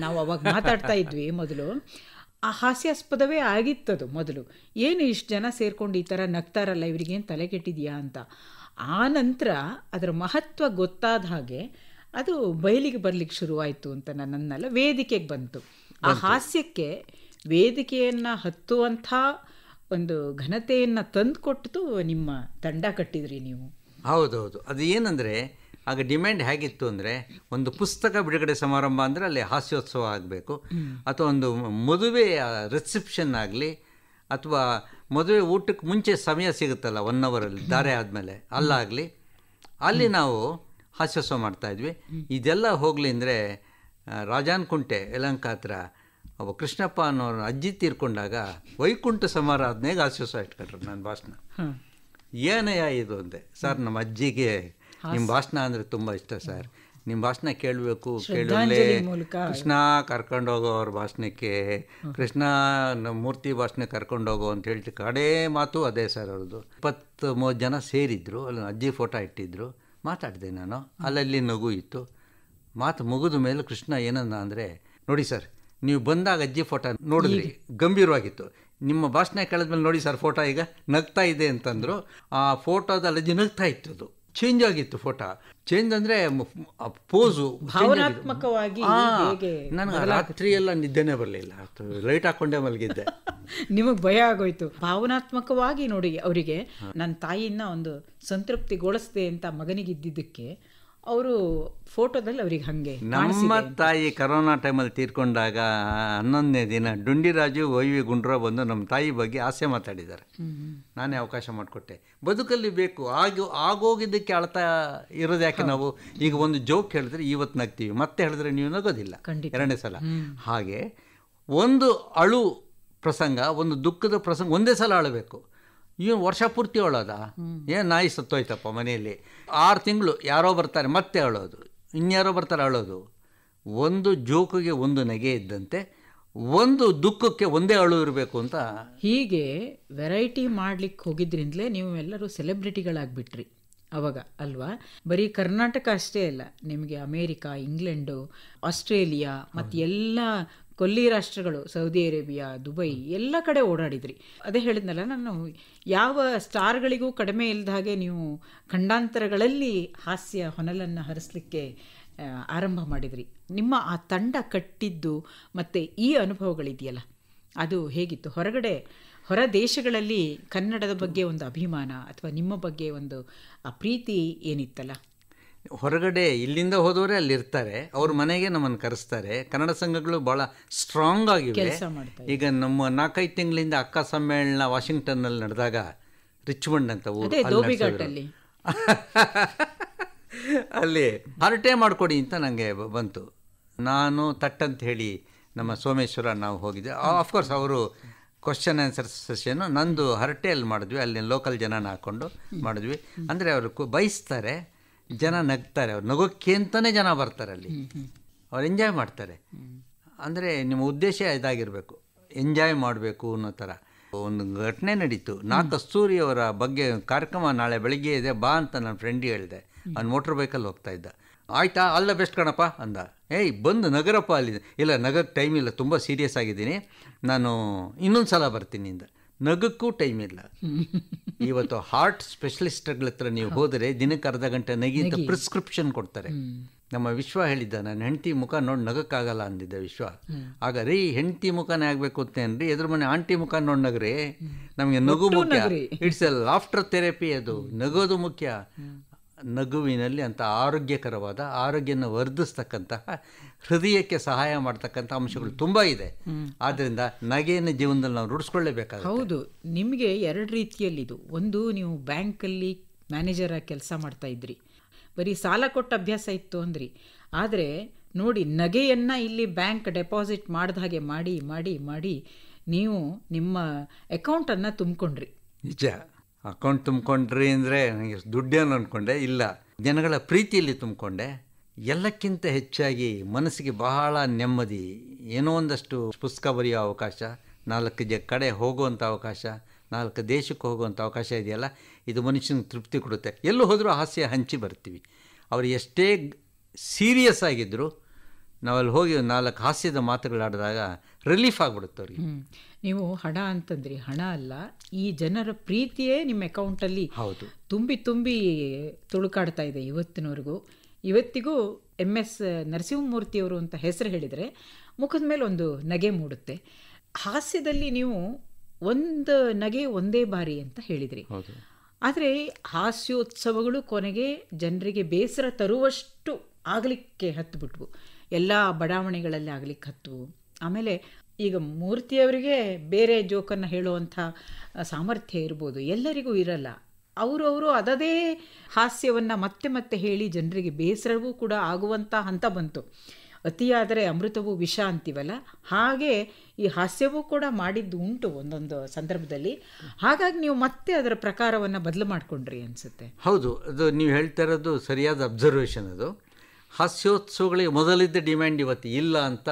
ನಾವು ಅವಾಗ ಮಾತಾಡ್ತಾ ಇದ್ವಿ ಮೊದಲು. ಆ ಹಾಸ್ಯಾಸ್ಪದವೇ ಆಗಿತ್ತದು ಮೊದಲು. ಏನು ಇಷ್ಟು ಜನ ಸೇರ್ಕೊಂಡು ಈ ಥರ ನಗ್ತಾರಲ್ಲ, ಇವರಿಗೇನು ತಲೆ ಕೆಟ್ಟಿದೆಯಾ ಅಂತ. ಆ ನಂತರ ಅದರ ಮಹತ್ವ ಗೊತ್ತಾದ ಹಾಗೆ ಅದು ಬಯಲಿಗೆ ಬರಲಿಕ್ಕೆ ಶುರುವಾಯಿತು ಅಂತ ನನ್ನನ್ನೆಲ್ಲ ವೇದಿಕೆಗೆ ಬಂತು. ಆ ಹಾಸ್ಯಕ್ಕೆ ವೇದಿಕೆಯನ್ನು ಹತ್ತುವಂಥ ಒಂದು ಘನತೆಯನ್ನು ತಂದುಕೊಟ್ಟು ನಿಮ್ಮ ತಂಡ ಕಟ್ಟಿದ್ರಿ ನೀವು. ಹೌದೌದು. ಅದು ಏನಂದರೆ ಆಗ ಡಿಮ್ಯಾಂಡ್ ಹೇಗಿತ್ತು ಅಂದರೆ, ಒಂದು ಪುಸ್ತಕ ಬಿಡುಗಡೆ ಸಮಾರಂಭ ಅಂದರೆ ಅಲ್ಲಿ ಹಾಸ್ಯೋತ್ಸವ ಆಗಬೇಕು, ಅಥವಾ ಒಂದು ಮದುವೆಯ ರಿಸೆಪ್ಷನ್ ಆಗಲಿ, ಅಥವಾ ಮದುವೆ ಊಟಕ್ಕೆ ಮುಂಚೆ ಸಮಯ ಸಿಗುತ್ತಲ್ಲ 1 ಅವರಲ್ಲಿ ದಾರೆ ಆದಮೇಲೆ ಅಲ್ಲಾಗಲಿ, ಅಲ್ಲಿ ನಾವು ಹಾಸ್ಯೋತ್ಸವ ಮಾಡ್ತಾಯಿದ್ವಿ. ಇದೆಲ್ಲ ಹೋಗಲಿ ಅಂದರೆ ರಾಜಾನ್ಕುಂಟೆ ಯಲಹಂಕ ಹತ್ರ ಒಬ್ಬ ಕೃಷ್ಣಪ್ಪ ಅನ್ನೋರು ಅಜ್ಜಿ ತೀರ್ಕೊಂಡಾಗ ವೈಕುಂಠ ಸಮಾರಾಧನೆಗೆ ಹಾಸ್ಯೋತ್ಸವ ಇಟ್ಕೊಂಡ್ರು ನನ್ನ ಭಾಷಣ. ಏನಯ್ಯ ಇದು ಅಂದೆ. ಸರ್, ನಮ್ಮ ಅಜ್ಜಿಗೆ ನಿಮ್ಮ ಭಾಷಣ ಅಂದರೆ ತುಂಬ ಇಷ್ಟ ಸರ್, ನಿಮ್ಮ ಭಾಷಣ ಕೇಳಬೇಕು, ಕೇಳಲೇ ಕೃಷ್ಣ ಕರ್ಕೊಂಡೋಗೋ ಅವ್ರ ಭಾಷಣಕ್ಕೆ, ಕೃಷ್ಣ ಮೂರ್ತಿ ಭಾಷಣ ಕರ್ಕೊಂಡೋಗೋ ಅಂತ ಹೇಳ್ತಿ. ಕಡೇ ಮಾತು ಅದೇ ಸರ್ ಅವ್ರದ್ದು. 20-30 ಜನ ಸೇರಿದ್ರು, ಅಲ್ಲಿ ಅಜ್ಜಿ ಫೋಟೋ ಇಟ್ಟಿದ್ರು, ಮಾತಾಡಿದೆ ನಾನು. ಅಲ್ಲಲ್ಲಿ ನಗು ಇತ್ತು. ಮಾತು ಮುಗಿದ ಮೇಲೆ ಕೃಷ್ಣ ಏನನ್ನ ಅಂದರೆ, ನೋಡಿ ಸರ್, ನೀವು ಬಂದಾಗ ಅಜ್ಜಿ ಫೋಟೋ ನೋಡಿದ್ರಿ, ಗಂಭೀರವಾಗಿತ್ತು. ನಿಮ್ಮ ಭಾಷಣ ಕೇಳಿದ್ಮೇಲೆ ನೋಡಿ ಸರ್ ಫೋಟೋ ಈಗ ನಗ್ತಾ ಇದೆ ಅಂತಂದರು. ಆ ಫೋಟೋದಲ್ಲಿ ಅಜ್ಜಿ ನಗ್ತಾ ಇತ್ತು. ಅದು ಚೇಂಜ್ ಆಗಿತ್ತು. ಫೋಟೋ ಚೇಂಜ್ ಅಂದರೆ ಪೋಸು ಭಾವನಾತ್ಮಕವಾಗಿ. ನನಗೆ ರಾತ್ರಿ ಎಲ್ಲ ನಿದ್ದೆನೇ ಬರಲಿಲ್ಲ, ಲೈಟ್ ಹಾಕ್ಕೊಂಡೇ ಮಲಗಿದ್ದೆ. ನಿಮಗೆ ಭಯ ಆಗೋಯ್ತು. ಭಾವನಾತ್ಮಕವಾಗಿ ನೋಡಿ, ಅವರಿಗೆ ನನ್ನ ತಾಯಿನ ಒಂದು ಸಂತೃಪ್ತಿಗೊಳಿಸ್ದೆ ಅಂತ ಮಗನಿಗಿದ್ದಿದ್ದಕ್ಕೆ ಅವರು ಫೋಟೋದಲ್ಲಿ ಅವ್ರಿಗೆ ಹಾಗೆ. ನಮ್ಮ ತಾಯಿ ಕರೋನಾ ಟೈಮಲ್ಲಿ ತೀರ್ಕೊಂಡಾಗ 11ನೇ ದಿನ ಡುಂಡಿರಾಜು ವೈ.ವಿ. ಗುಂಡ್ರಾವ್ ಬಂದು ನಮ್ಮ ತಾಯಿ ಬಗ್ಗೆ ಹಾಸ್ಯ ಮಾತಾಡಿದ್ದಾರೆ. ನಾನೇ ಅವಕಾಶ ಮಾಡಿಕೊಟ್ಟೆ. ಬದುಕಲ್ಲಿ ಬೇಕು, ಆಗೋಗಿದ್ದಕ್ಕೆ ಅಳ್ತಾ ಇರೋದು ಯಾಕೆ ನಾವು? ಈಗ ಒಂದು ಜೋಕ್ ಹೇಳಿದ್ರೆ ಇವತ್ತು ನಗ್ತೀವಿ, ಮತ್ತೆ ಹೇಳಿದ್ರೆ ನೀವು ನಗೋದಿಲ್ಲ 2ನೇ ಸಲ. ಹಾಗೆ ಒಂದು ಅಳು ಪ್ರಸಂಗ, ಒಂದು ದುಃಖದ ಪ್ರಸಂಗ ಒಂದೇ ಸಲ ಅಳಬೇಕು. ಏನು ವರ್ಷ ಪೂರ್ತಿ ಅಳೋದ? ಏನು ನಾಯಿ ಸತ್ತೋಯ್ತಪ್ಪ ಮನೆಯಲ್ಲಿ, 6 ತಿಂಗಳು ಯಾರೋ ಬರ್ತಾರೆ ಮತ್ತೆ ಅಳೋದು, ಇನ್ಯಾರೋ ಬರ್ತಾರೆ ಅಳೋದು. ಒಂದು ಜೋಕಿಗೆ ಒಂದು ನಗೆ ಇದ್ದಂತೆ ಒಂದು ದುಃಖಕ್ಕೆ ಒಂದೇ ಅಳು ಇರಬೇಕು ಅಂತ. ಹೀಗೆ ವೆರೈಟಿ ಮಾಡ್ಲಿಕ್ಕೆ ಹೋಗಿದ್ರಿಂದಲೇ ನೀವು ಎಲ್ಲರೂ ಸೆಲೆಬ್ರಿಟಿಗಳಾಗ್ಬಿಟ್ರಿ ಅವಾಗ, ಅಲ್ವಾ? ಬರೀ ಕರ್ನಾಟಕ ಅಷ್ಟೇ ಅಲ್ಲ, ನಿಮಗೆ ಅಮೇರಿಕಾ, ಇಂಗ್ಲೆಂಡು, ಆಸ್ಟ್ರೇಲಿಯಾ ಮತ್ತು ಎಲ್ಲ ಕೊಲ್ಲಿ ರಾಷ್ಟ್ರಗಳು, ಸೌದಿ ಅರೇಬಿಯಾ, ದುಬೈ, ಎಲ್ಲ ಕಡೆ ಓಡಾಡಿದ್ರಿ. ಅದೇ ಹೇಳಿದ್ನಲ್ಲ ನಾನು, ಯಾವ ಸ್ಟಾರ್ಗಳಿಗೂ ಕಡಿಮೆ ಇಲ್ಲದ ಹಾಗೆ ನೀವು ಖಂಡಾಂತರಗಳಲ್ಲಿ ಹಾಸ್ಯ ಹೊನಲನ್ನು ಹರಿಸಲಿಕ್ಕೆ ಆರಂಭ ಮಾಡಿದ್ರಿ. ನಿಮ್ಮ ಆ ತಂಡ ಕಟ್ಟಿದ್ದು ಮತ್ತು ಈ ಅನುಭವಗಳಿದೆಯಲ್ಲ, ಅದು ಹೇಗಿತ್ತು? ಹೊರ ದೇಶಗಳಲ್ಲಿ ಕನ್ನಡದ ಬಗ್ಗೆ ಒಂದು ಅಭಿಮಾನ ಅಥವಾ ನಿಮ್ಮ ಬಗ್ಗೆ ಒಂದು ಆ ಪ್ರೀತಿ ಏನಿತ್ತಲ್ಲ? ಹೊರಗಡೆ ಇಲ್ಲಿಂದ ಹೋದವರೇ ಅಲ್ಲಿರ್ತಾರೆ, ಅವ್ರ ಮನೆಗೆ ನಮ್ಮನ್ನು ಕರೆಸ್ತಾರೆ. ಕನ್ನಡ ಸಂಘಗಳು ಭಾಳ ಸ್ಟ್ರಾಂಗ್ ಆಗಿವೆ. ಈಗ ನಮ್ಮ 4-5 ತಿಂಗಳಿಂದ ಅಕ್ಕ ಸಮ್ಮೇಳನ ವಾಷಿಂಗ್ಟನ್ನಲ್ಲಿ ನಡೆದಾಗ, ರಿಚ್ಮಂಡ್ ಅಂತ ಅಲ್ಲಿ ಹರಟೆ ಮಾಡಿಕೊಡಿ ಅಂತ ನನಗೆ ಬಂತು. ನಾನು ತಟ್ಟಂತ ಹೇಳಿ ನಮ್ಮ ಸೋಮೇಶ್ವರ ನಾವು ಹೋಗಿದ್ದೆ. ಆಫ್ಕೋರ್ಸ್ ಅವರು ಕ್ವಶನ್ ಆನ್ಸರ್ ಸೆಷನ್ನು, ನಂದು ಹರಟೆಯಲ್ಲಿ ಮಾಡಿದ್ವಿ. ಅಲ್ಲಿ ಲೋಕಲ್ ಜನನ ಹಾಕ್ಕೊಂಡು ಮಾಡಿದ್ವಿ. ಅಂದರೆ ಅವರು ಬಯಸ್ತಾರೆ, ಜನ ನಗ್ತಾರೆ. ಅವ್ರು ನಗೋಕ್ಕೆ ಅಂತಲೇ ಜನ ಬರ್ತಾರೆ ಅಲ್ಲಿ, ಅವ್ರು ಎಂಜಾಯ್ ಮಾಡ್ತಾರೆ. ಅಂದರೆ ನಿಮ್ಮ ಉದ್ದೇಶ ಇದಾಗಿರಬೇಕು, ಎಂಜಾಯ್ ಮಾಡಬೇಕು ಅನ್ನೋ ಥರ. ಒಂದು ಘಟನೆ ನಡೀತು. ಕಸ್ತೂರಿಯವರ ಬಗ್ಗೆ ಕಾರ್ಯಕ್ರಮ ನಾಳೆ ಬೆಳಿಗ್ಗೆ ಇದೆ ಬಾ ಅಂತ ನನ್ನ ಫ್ರೆಂಡಿಗೆ ಹೇಳಿದೆ. ಅವ್ನು ಮೋಟ್ರ್ ಬೈಕಲ್ಲಿ ಹೋಗ್ತಾ ಇದ್ದ. ಆಯಿತಾ, ಅಲ್ಲ ಬೆಸ್ಟ್ ಕಣಪ್ಪ ಅಂದ. ಏಯ್ ಬಂದು ನಗರಪ್ಪ ಅಲ್ಲಿ. ಇಲ್ಲ, ನಗಕ್ಕೆ ಟೈಮ್ ಇಲ್ಲ, ತುಂಬ ಸೀರಿಯಸ್ ಆಗಿದ್ದೀನಿ, ನಾನು ಇನ್ನೊಂದು ಸಲ ಬರ್ತೀನಿ ಅಂದ. ನಗಕ್ಕೂ ಟೈಮ್ ಇಲ್ಲ. ಇವತ್ತು ಹಾರ್ಟ್ ಸ್ಪೆಷಲಿಸ್ಟ್ಗಳ ಹತ್ರ ನೀವು ಹೋದರೆ ದಿನಕ್ಕೆ ಅರ್ಧ ಗಂಟೆ ನಗಿ ಅಂತ ಪ್ರಿಸ್ಕ್ರಿಪ್ಷನ್ ಕೊಡ್ತಾರೆ. ನಮ್ಮ ವಿಶ್ವ ಹೇಳಿದ್ದ, ನನ್ನ ಹೆಂಡತಿ ಮುಖ ನೋಡಿ ನಗಕ್ಕಾಗಲ್ಲ ಅಂದಿದ್ದ ವಿಶ್ವ. ಆಗ ರೀ, ಹೆಂಡತಿ ಮುಖನೇ ಆಗಬೇಕು ಅಂತೇನ್ರಿ, ಎದುರು ಮನೆ ಆಂಟಿ ಮುಖ ನೋಡಿ ನಗ್ರಿ, ನಮಗೆ ನಗು ಮುಖ್ಯ. It's A laughter therapy. ಅದು ನಗೋದು ಮುಖ್ಯ. ನಗುವಿನಲ್ಲಿ ಅಂತ ಆರೋಗ್ಯಕರವಾದ, ಆರೋಗ್ಯನ ವರ್ಧಿಸ್ತಕ್ಕಂತಹ, ಹೃದಯಕ್ಕೆ ಸಹಾಯ ಮಾಡ್ತಕ್ಕಂಥ ಅಂಶಗಳು ತುಂಬ ಇದೆ. ಆದ್ದರಿಂದ ನಗೆಯನ್ನು ಜೀವನದಲ್ಲಿ ನಾವು ರೂಢಿಸ್ಕೊಳ್ಳೇಬೇಕಾಗುತ್ತೆ. ಹೌದು, ನಿಮಗೆ 2 ರೀತಿಯಲ್ಲಿದು. ಒಂದು, ನೀವು ಬ್ಯಾಂಕಲ್ಲಿ ಮ್ಯಾನೇಜರ್ ಆಗಿ ಕೆಲಸ ಮಾಡ್ತಾ ಇದ್ರಿ, ಬರೀ ಸಾಲ ಕೊಟ್ಟ ಅಭ್ಯಾಸ ಇತ್ತು ಅಂದ್ರಿ. ಆದರೆ ನೋಡಿ, ನಗೆಯನ್ನು ಇಲ್ಲಿ ಬ್ಯಾಂಕ್ ಡೆಪಾಸಿಟ್ ಮಾಡಿದ ಹಾಗೆ ಮಾಡಿ ಮಾಡಿ ಮಾಡಿ ನೀವು ನಿಮ್ಮ ಅಕೌಂಟನ್ನು ತುಂಬಿಕೊಂಡ್ರಿ. ನಿಜ, ಅಕೌಂಟ್ ತುಂಬಿಕೊಂಡ್ರಿ ಅಂದರೆ ನನಗೆ ದುಡ್ಡೇನು ಅಂದ್ಕೊಂಡೆ, ಇಲ್ಲ, ಜನಗಳ ಪ್ರೀತಿಯಲ್ಲಿ ತುಂಬಿಕೊಂಡೆ. ಎಲ್ಲಕ್ಕಿಂತ ಹೆಚ್ಚಾಗಿ ಮನಸ್ಸಿಗೆ ಬಹಳ ನೆಮ್ಮದಿ, ಏನೋ ಒಂದಷ್ಟು ಪುಸ್ತಕ ಬರೆಯೋ ಅವಕಾಶ, 4 ಕಡೆ ಹೋಗುವಂಥ ಅವಕಾಶ, 4 ದೇಶಕ್ಕೆ ಹೋಗುವಂಥ ಅವಕಾಶ ಇದೆಯಲ್ಲ, ಇದು ಮನುಷ್ಯನಿಗೆ ತೃಪ್ತಿ ಕೊಡುತ್ತೆ. ಎಲ್ಲೂ ಹೋದರೂ ಹಾಸ್ಯ ಹಂಚಿ ಬರ್ತೀವಿ. ಅವರು ಎಷ್ಟೇ ಸೀರಿಯಸ್ ಆಗಿದ್ದರು, ನಾವಲ್ಲಿ ಹೋಗಿ 4 ಹಾಸ್ಯದ ಮಾತುಗಳಾಡಿದಾಗ ರಿಲೀಫ್ ಆಗಿಬಿಡುತ್ತೆ ಅವ್ರಿಗೆ. ನೀವು ಹಣ ಅಂತಂದ್ರಿ, ಹಣ ಅಲ್ಲ, ಈ ಜನರ ಪ್ರೀತಿಯೇ ನಿಮ್ಮ ಅಕೌಂಟಲ್ಲಿ ತುಂಬಿ ತುಂಬಿ ತುಳುಕಾಡ್ತಾ ಇದೆ ಇವತ್ತಿಗೂ. MS ನರಸಿಂಹಮೂರ್ತಿಯವರು ಅಂತ ಹೆಸರು ಹೇಳಿದರೆ ಮುಖದ ಮೇಲೆ ಒಂದು ನಗೆ ಮೂಡುತ್ತೆ. ಹಾಸ್ಯದಲ್ಲಿ ನೀವು ಒಂದು ನಗೆ ಒಂದೇ ಬಾರಿ ಅಂತ ಹೇಳಿದ್ರಿ. ಆದರೆ ಹಾಸ್ಯೋತ್ಸವಗಳು ಕೊನೆಗೆ ಜನರಿಗೆ ಬೇಸರ ತರುವಷ್ಟು ಆಗಲಿಕ್ಕೆ ಹತ್ತುಬಿಟ್ವು, ಎಲ್ಲ ಬಡಾವಣೆಗಳಲ್ಲಿ ಆಗಲಿಕ್ಕೆ ಹತ್ತವು. ಆಮೇಲೆ ಈಗ ಮೂರ್ತಿಯವರಿಗೆ ಬೇರೆ ಜೋಕನ್ನು ಹೇಳುವಂಥ ಸಾಮರ್ಥ್ಯ ಇರ್ಬೋದು, ಎಲ್ಲರಿಗೂ ಇರಲ್ಲ. ಅವರು ಅದದೇ ಹಾಸ್ಯವನ್ನು ಮತ್ತೆ ಮತ್ತೆ ಹೇಳಿ ಜನರಿಗೆ ಬೇಸರವೂ ಕೂಡ ಆಗುವಂಥ ಹಂತ ಬಂತು. ಅತಿಯಾದರೆ ಅಮೃತವೂ ವಿಷ ಅಂತೀವಲ್ಲ, ಹಾಗೆ ಈ ಹಾಸ್ಯವೂ ಕೂಡ ಮಾಡಿದ್ದು ಉಂಟು ಒಂದೊಂದು ಸಂದರ್ಭದಲ್ಲಿ. ಹಾಗಾಗಿ ನೀವು ಮತ್ತೆ ಅದರ ಪ್ರಕಾರವನ್ನು ಬದಲು ಮಾಡಿಕೊಂಡ್ರಿ ಅನಿಸುತ್ತೆ. ಹೌದು, ಅದು ನೀವು ಹೇಳ್ತಾ ಇರೋದು ಸರಿಯಾದ ಅಬ್ಸರ್ವೇಷನ್. ಅದು ಹಾಸ್ಯೋತ್ಸವಗಳಿಗೆ ಮೊದಲಿದ್ದ ಡಿಮ್ಯಾಂಡ್ ಇವತ್ತು ಇಲ್ಲ ಅಂತ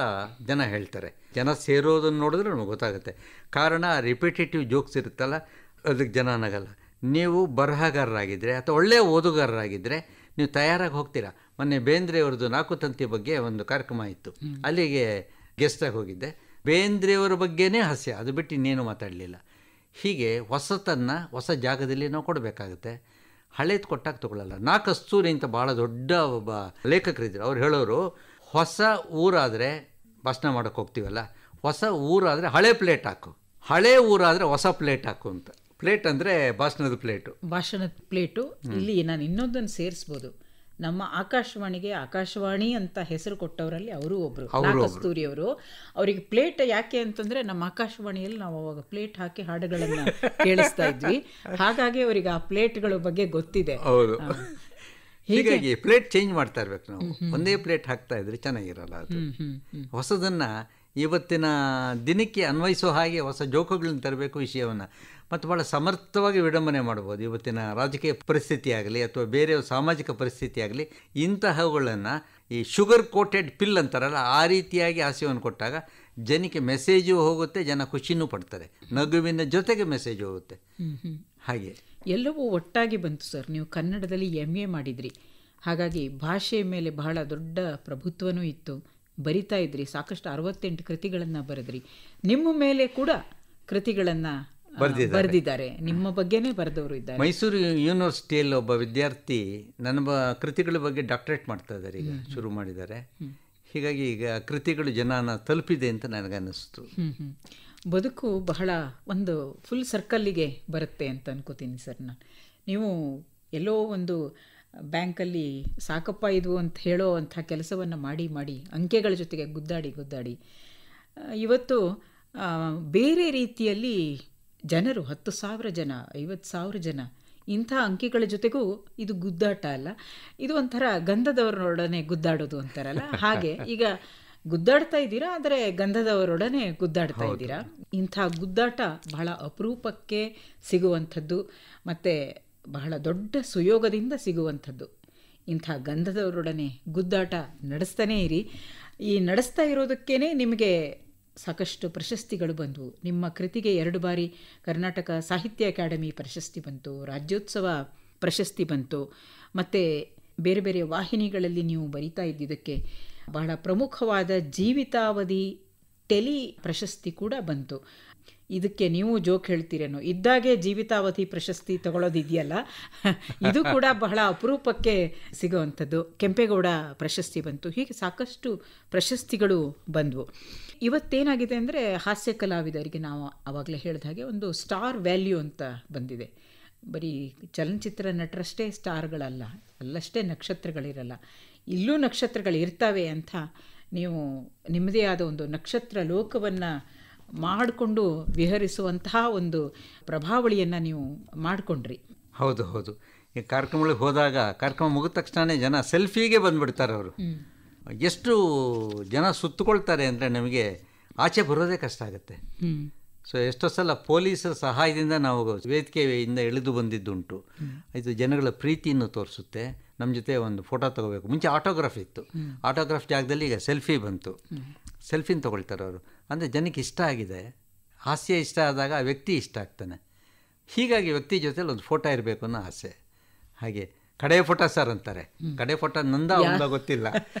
ಜನ ಹೇಳ್ತಾರೆ. ಜನ ಸೇರೋದನ್ನು ನೋಡಿದ್ರೆ ನಮಗೆ ಗೊತ್ತಾಗುತ್ತೆ. ಕಾರಣ ರಿಪಿಟೇಟಿವ್ ಜೋಕ್ಸ್ ಇರುತ್ತಲ್ಲ, ಅದಕ್ಕೆ ಜನ ನಗಲ್ಲ. ನೀವು ಬರಹಗಾರರಾಗಿದ್ದರೆ ಅಥವಾ ಒಳ್ಳೆಯ ಓದುಗಾರರಾಗಿದ್ದರೆ ನೀವು ತಯಾರಾಗಿ ಹೋಗ್ತೀರಾ. ಮೊನ್ನೆ ಬೇಂದ್ರೆಯವ್ರದ್ದು 4 ತಂತಿ ಬಗ್ಗೆ ಒಂದು ಕಾರ್ಯಕ್ರಮ ಇತ್ತು, ಅಲ್ಲಿಗೆ ಗೆಸ್ಟಾಗಿ ಹೋಗಿದ್ದೆ. ಬೇಂದ್ರೆಯವರ ಬಗ್ಗೆನೇ ಹಾಸ್ಯ, ಅದು ಬಿಟ್ಟು ಇನ್ನೇನು ಮಾತಾಡಲಿಲ್ಲ. ಹೀಗೆ ಹೊಸತನ್ನು ಹೊಸ ಜಾಗದಲ್ಲಿ ನಾವು ಕೊಡಬೇಕಾಗುತ್ತೆ. ಹಳೇದು ಕೊಟ್ಟಾಗ ತೊಗೊಳ್ಳಲ್ಲ. ಕಸ್ತೂರಿ ಅಂತ ಭಾಳ ದೊಡ್ಡ ಒಬ್ಬ ಲೇಖಕರಿದ್ದರು. ಅವ್ರು ಹೇಳೋರು, ಹೊಸ ಊರಾದರೆ ಭಾಷಣ ಮಾಡೋಕ್ಕೆ ಹೋಗ್ತೀವಲ್ಲ, ಹೊಸ ಊರಾದರೆ ಹಳೆ ಪ್ಲೇಟ್ ಹಾಕು, ಹಳೆ ಊರಾದರೆ ಹೊಸ ಪ್ಲೇಟ್ ಹಾಕು ಅಂತ. ಪ್ಲೇಟ್ ಅಂದರೆ ಭಾಷಣದ ಪ್ಲೇಟು. ಭಾಷಣದ ಪ್ಲೇಟು. ಇಲ್ಲಿ ನಾನು ಇನ್ನೊಂದನ್ನು ಸೇರಿಸ್ಬೋದು. ನಮ್ಮ ಆಕಾಶವಾಣಿಗೆ ಆಕಾಶವಾಣಿ ಅಂತ ಹೆಸರು ಕೊಟ್ಟವರಲ್ಲಿ ಅವರು ಒಬ್ಬರು, ಕಸ್ತೂರಿಯವರು. ಅವರಿಗೆ ಪ್ಲೇಟ್ ಯಾಕೆ ಅಂತಂದರೆ, ನಮ್ಮ ಆಕಾಶವಾಣಿಯಲ್ಲಿ ನಾವು ಅವಾಗ ಪ್ಲೇಟ್ ಹಾಕಿ ಹಾಡುಗಳನ್ನು ಕೇಳಿಸ್ತಾ ಇದ್ವಿ. ಹಾಗಾಗಿ ಅವರಿಗೆ ಆ ಪ್ಲೇಟ್ಗಳ ಬಗ್ಗೆ ಗೊತ್ತಿದೆ. ಹೌದು, ಹೀಗಾಗಿ ಪ್ಲೇಟ್ ಚೇಂಜ್ ಮಾಡ್ತಾ ಇರ್ಬೇಕು ನಾವು. ಒಂದೇ ಪ್ಲೇಟ್ ಹಾಕ್ತಾ ಇದ್ರೆ ಚೆನ್ನಾಗಿರಲ್ಲ. ಅದು ಹೊಸದನ್ನು ಇವತ್ತಿನ ದಿನಕ್ಕೆ ಅನ್ವಯಿಸೋ ಹಾಗೆ ಹೊಸ ಜೋಕುಗಳನ್ನ ತರಬೇಕು ವಿಷಯವನ್ನು. ಮತ್ತು ಭಾಳ ಸಮರ್ಥವಾಗಿ ವಿಡಂಬನೆ ಮಾಡ್ಬೋದು. ಇವತ್ತಿನ ರಾಜಕೀಯ ಪರಿಸ್ಥಿತಿ ಆಗಲಿ ಅಥವಾ ಬೇರೆ ಸಾಮಾಜಿಕ ಪರಿಸ್ಥಿತಿ ಆಗಲಿ, ಇಂತಹವುಗಳನ್ನು ಈ ಶುಗರ್ ಕೋಟೆಡ್ ಪಿಲ್ ಅಂತಾರಲ್ಲ, ಆ ರೀತಿಯಾಗಿ ಹಾಸ್ಯವನ್ನು ಕೊಟ್ಟಾಗ ಜನಕ್ಕೆ ಮೆಸೇಜು ಹೋಗುತ್ತೆ, ಜನ ಖುಷಿನೂ ಪಡ್ತಾರೆ, ನಗುವಿನ ಜೊತೆಗೆ ಮೆಸೇಜ್ ಹೋಗುತ್ತೆ. ಹಾಗೆ ಎಲ್ಲವೂ ಒಟ್ಟಾಗಿ ಬಂತು ಸರ್. ನೀವು ಕನ್ನಡದಲ್ಲಿ MA ಮಾಡಿದ್ರಿ, ಹಾಗಾಗಿ ಭಾಷೆಯ ಮೇಲೆ ಬಹಳ ದೊಡ್ಡ ಪ್ರಭುತ್ವನೂ ಇತ್ತು. ಬರಿತಾ ಇದ್ರಿ, ಸಾಕಷ್ಟು 68 ಕೃತಿಗಳನ್ನು ಬರೆದ್ರಿ. ನಿಮ್ಮ ಮೇಲೆ ಕೂಡ ಕೃತಿಗಳನ್ನು ಬರೆದಿದ್ದಾರೆ, ನಿಮ್ಮ ಬಗ್ಗೆನೇ ಬರೆದವರು ಇದ್ದಾರೆ. ಮೈಸೂರು ಯೂನಿವರ್ಸಿಟಿಯಲ್ಲಿ ಒಬ್ಬ ವಿದ್ಯಾರ್ಥಿ ನನ್ನ ಕೃತಿಗಳ ಬಗ್ಗೆ ಡಾಕ್ಟರೇಟ್ ಮಾಡ್ತಾ ಇದ್ದಾರೆ, ಈಗ ಶುರು ಮಾಡಿದ್ದಾರೆ. ಹೀಗಾಗಿ ಈಗ ಕೃತಿಗಳು ಜನನ ತಲುಪಿದೆ ಅಂತ ನನಗನ್ನಿಸ್ತು. ಬದುಕು ಬಹಳ ಒಂದು ಫುಲ್ ಸರ್ಕಲ್ಲಿಗೆ ಬರುತ್ತೆ ಅಂತ ಅನ್ಕೋತೀನಿ ಸರ್ ನಾನು. ನೀವು ಎಲ್ಲೋ ಒಂದು ಬ್ಯಾಂಕಲ್ಲಿ ಸಾಕಪ್ಪ ಇದು ಅಂತ ಹೇಳೋ ಅಂಥ ಕೆಲಸವನ್ನು ಮಾಡಿ ಅಂಕೆಗಳ ಜೊತೆಗೆ ಗುದ್ದಾಡಿ ಇವತ್ತು ಬೇರೆ ರೀತಿಯಲ್ಲಿ ಜನರು 10,000 ಜನ, 50,000 ಜನ, ಇಂಥ ಅಂಕಿಗಳ ಜೊತೆಗೂ ಇದು ಗುದ್ದಾಟ ಅಲ್ಲ, ಇದು ಒಂಥರ ಗಂಧದವರೊಡನೆ ಗುದ್ದಾಡೋದು ಅಂತಾರಲ್ಲ, ಹಾಗೆ ಈಗ ಗುದ್ದಾಡ್ತಾ ಇದ್ದೀರಾ, ಆದರೆ ಗಂಧದವರೊಡನೆ ಗುದ್ದಾಡ್ತಾ ಇದ್ದೀರಾ. ಇಂಥ ಗುದ್ದಾಟ ಬಹಳ ಅಪರೂಪಕ್ಕೆ ಸಿಗುವಂಥದ್ದು ಮತ್ತು ಬಹಳ ದೊಡ್ಡ ಸುಯೋಗದಿಂದ ಸಿಗುವಂಥದ್ದು. ಇಂಥ ಗಂಧದವರೊಡನೆ ಗುದ್ದಾಟ ನಡೆಸ್ತಾನೇ ಇರಿ. ಈ ನಡೆಸ್ತಾ ಇರೋದಕ್ಕೇ ನಿಮಗೆ ಸಾಕಷ್ಟು ಪ್ರಶಸ್ತಿಗಳು ಬಂದವು. ನಿಮ್ಮ ಕೃತಿಗೆ 2 ಬಾರಿ ಕರ್ನಾಟಕ ಸಾಹಿತ್ಯ ಅಕಾಡೆಮಿ ಪ್ರಶಸ್ತಿ ಬಂತು, ರಾಜ್ಯೋತ್ಸವ ಪ್ರಶಸ್ತಿ ಬಂತು, ಮತ್ತು ಬೇರೆ ಬೇರೆ ವಾಹಿನಿಗಳಲ್ಲಿ ನೀವು ಬರಿತಾ ಇದ್ದಿದ್ದಕ್ಕೆ ಬಹಳ ಪ್ರಮುಖವಾದ ಜೀವಿತಾವಧಿ ಟೆಲಿ ಪ್ರಶಸ್ತಿ ಕೂಡ ಬಂತು. ಇದಕ್ಕೆ ನೀವು ಜೋಕ್ ಹೇಳ್ತೀರೇನೋ, ಇದ್ದಾಗೆ ಜೀವಿತಾವಧಿ ಪ್ರಶಸ್ತಿ ತಗೊಳ್ಳೋದಿದೆಯಲ್ಲ, ಇದು ಕೂಡ ಬಹಳ ಅಪರೂಪಕ್ಕೆ ಸಿಗುವಂಥದ್ದು. ಕೆಂಪೇಗೌಡ ಪ್ರಶಸ್ತಿ ಬಂತು. ಹೀಗೆ ಸಾಕಷ್ಟು ಪ್ರಶಸ್ತಿಗಳು ಬಂದವು. ಇವತ್ತೇನಾಗಿದೆ ಅಂದರೆ, ಹಾಸ್ಯ ಕಲಾವಿದರಿಗೆ ನಾವು ಆವಾಗಲೇ ಹೇಳಿದ ಹಾಗೆ ಒಂದು ಸ್ಟಾರ್ ವ್ಯಾಲ್ಯೂ ಅಂತ ಬಂದಿದೆ. ಬರೀ ಚಲನಚಿತ್ರ ನಟರಷ್ಟೇ ಸ್ಟಾರ್ಗಳಲ್ಲ, ಅಲ್ಲಷ್ಟೇ ನಕ್ಷತ್ರಗಳಿರಲ್ಲ, ಇಲ್ಲೂ ನಕ್ಷತ್ರಗಳಿರ್ತವೆ ಅಂತ ನೀವು ನಿಮ್ಮದೇ ಆದ ಒಂದು ನಕ್ಷತ್ರ ಲೋಕವನ್ನು ಮಾಡಿಕೊಂಡು ವಿಹರಿಸುವಂತಹ ಒಂದು ಪ್ರಭಾವಳಿಯನ್ನು ನೀವು ಮಾಡಿಕೊಂಡ್ರಿ. ಹೌದು ಹೌದು. ಈ ಕಾರ್ಯಕ್ರಮಗಳಿಗೆ ಹೋದಾಗ ಕಾರ್ಯಕ್ರಮ ಮುಗಿದ ತಕ್ಷಣ ಜನ ಸೆಲ್ಫಿಗೆ ಬಂದುಬಿಡ್ತಾರೆ. ಅವರು ಎಷ್ಟು ಜನ ಸುತ್ತುಕೊಳ್ತಾರೆ ಅಂದರೆ ನಮಗೆ ಆಚೆ ಬರೋದೇ ಕಷ್ಟ ಆಗುತ್ತೆ. ಸೊ ಎಷ್ಟೋ ಸಲ ಪೊಲೀಸರ ಸಹಾಯದಿಂದ ನಾವು ವೇದಿಕೆಯಿಂದ ಇಳಿದು ಬಂದಿದ್ದುಂಟು. ಇದು ಜನಗಳ ಪ್ರೀತಿಯನ್ನು ತೋರಿಸುತ್ತೆ. ನಮ್ಮ ಜೊತೆ ಒಂದು ಫೋಟೋ ತೊಗೋಬೇಕು. ಮುಂಚೆ ಆಟೋಗ್ರಾಫ್ ಇತ್ತು, ಆಟೋಗ್ರಾಫ್ ಜಾಗದಲ್ಲಿ ಈಗ ಸೆಲ್ಫಿ ಬಂತು. ಸೆಲ್ಫಿನ ತೊಗೊಳ್ತಾರೆ ಅವರು. ಅಂದರೆ ಜನಕ್ಕೆ ಇಷ್ಟ ಆಗಿದೆ. ಹಾಸ್ಯ ಇಷ್ಟ ಆದಾಗ ಆ ವ್ಯಕ್ತಿ ಇಷ್ಟ ಆಗ್ತಾನೆ. ಹೀಗಾಗಿ ವ್ಯಕ್ತಿ ಜೊತೆಲಿ ಒಂದು ಫೋಟೋ ಇರಬೇಕು ಅನ್ನೋ ಆಸೆ. ಹಾಗೆ ಕಡೆ ಫೋಟೋ ಸರ್ ಅಂತಾರೆ. ಕಡೆ ಫೋಟೋ ನಂದ ಒಂದ ಗೊತ್ತಿಲ್ಲ.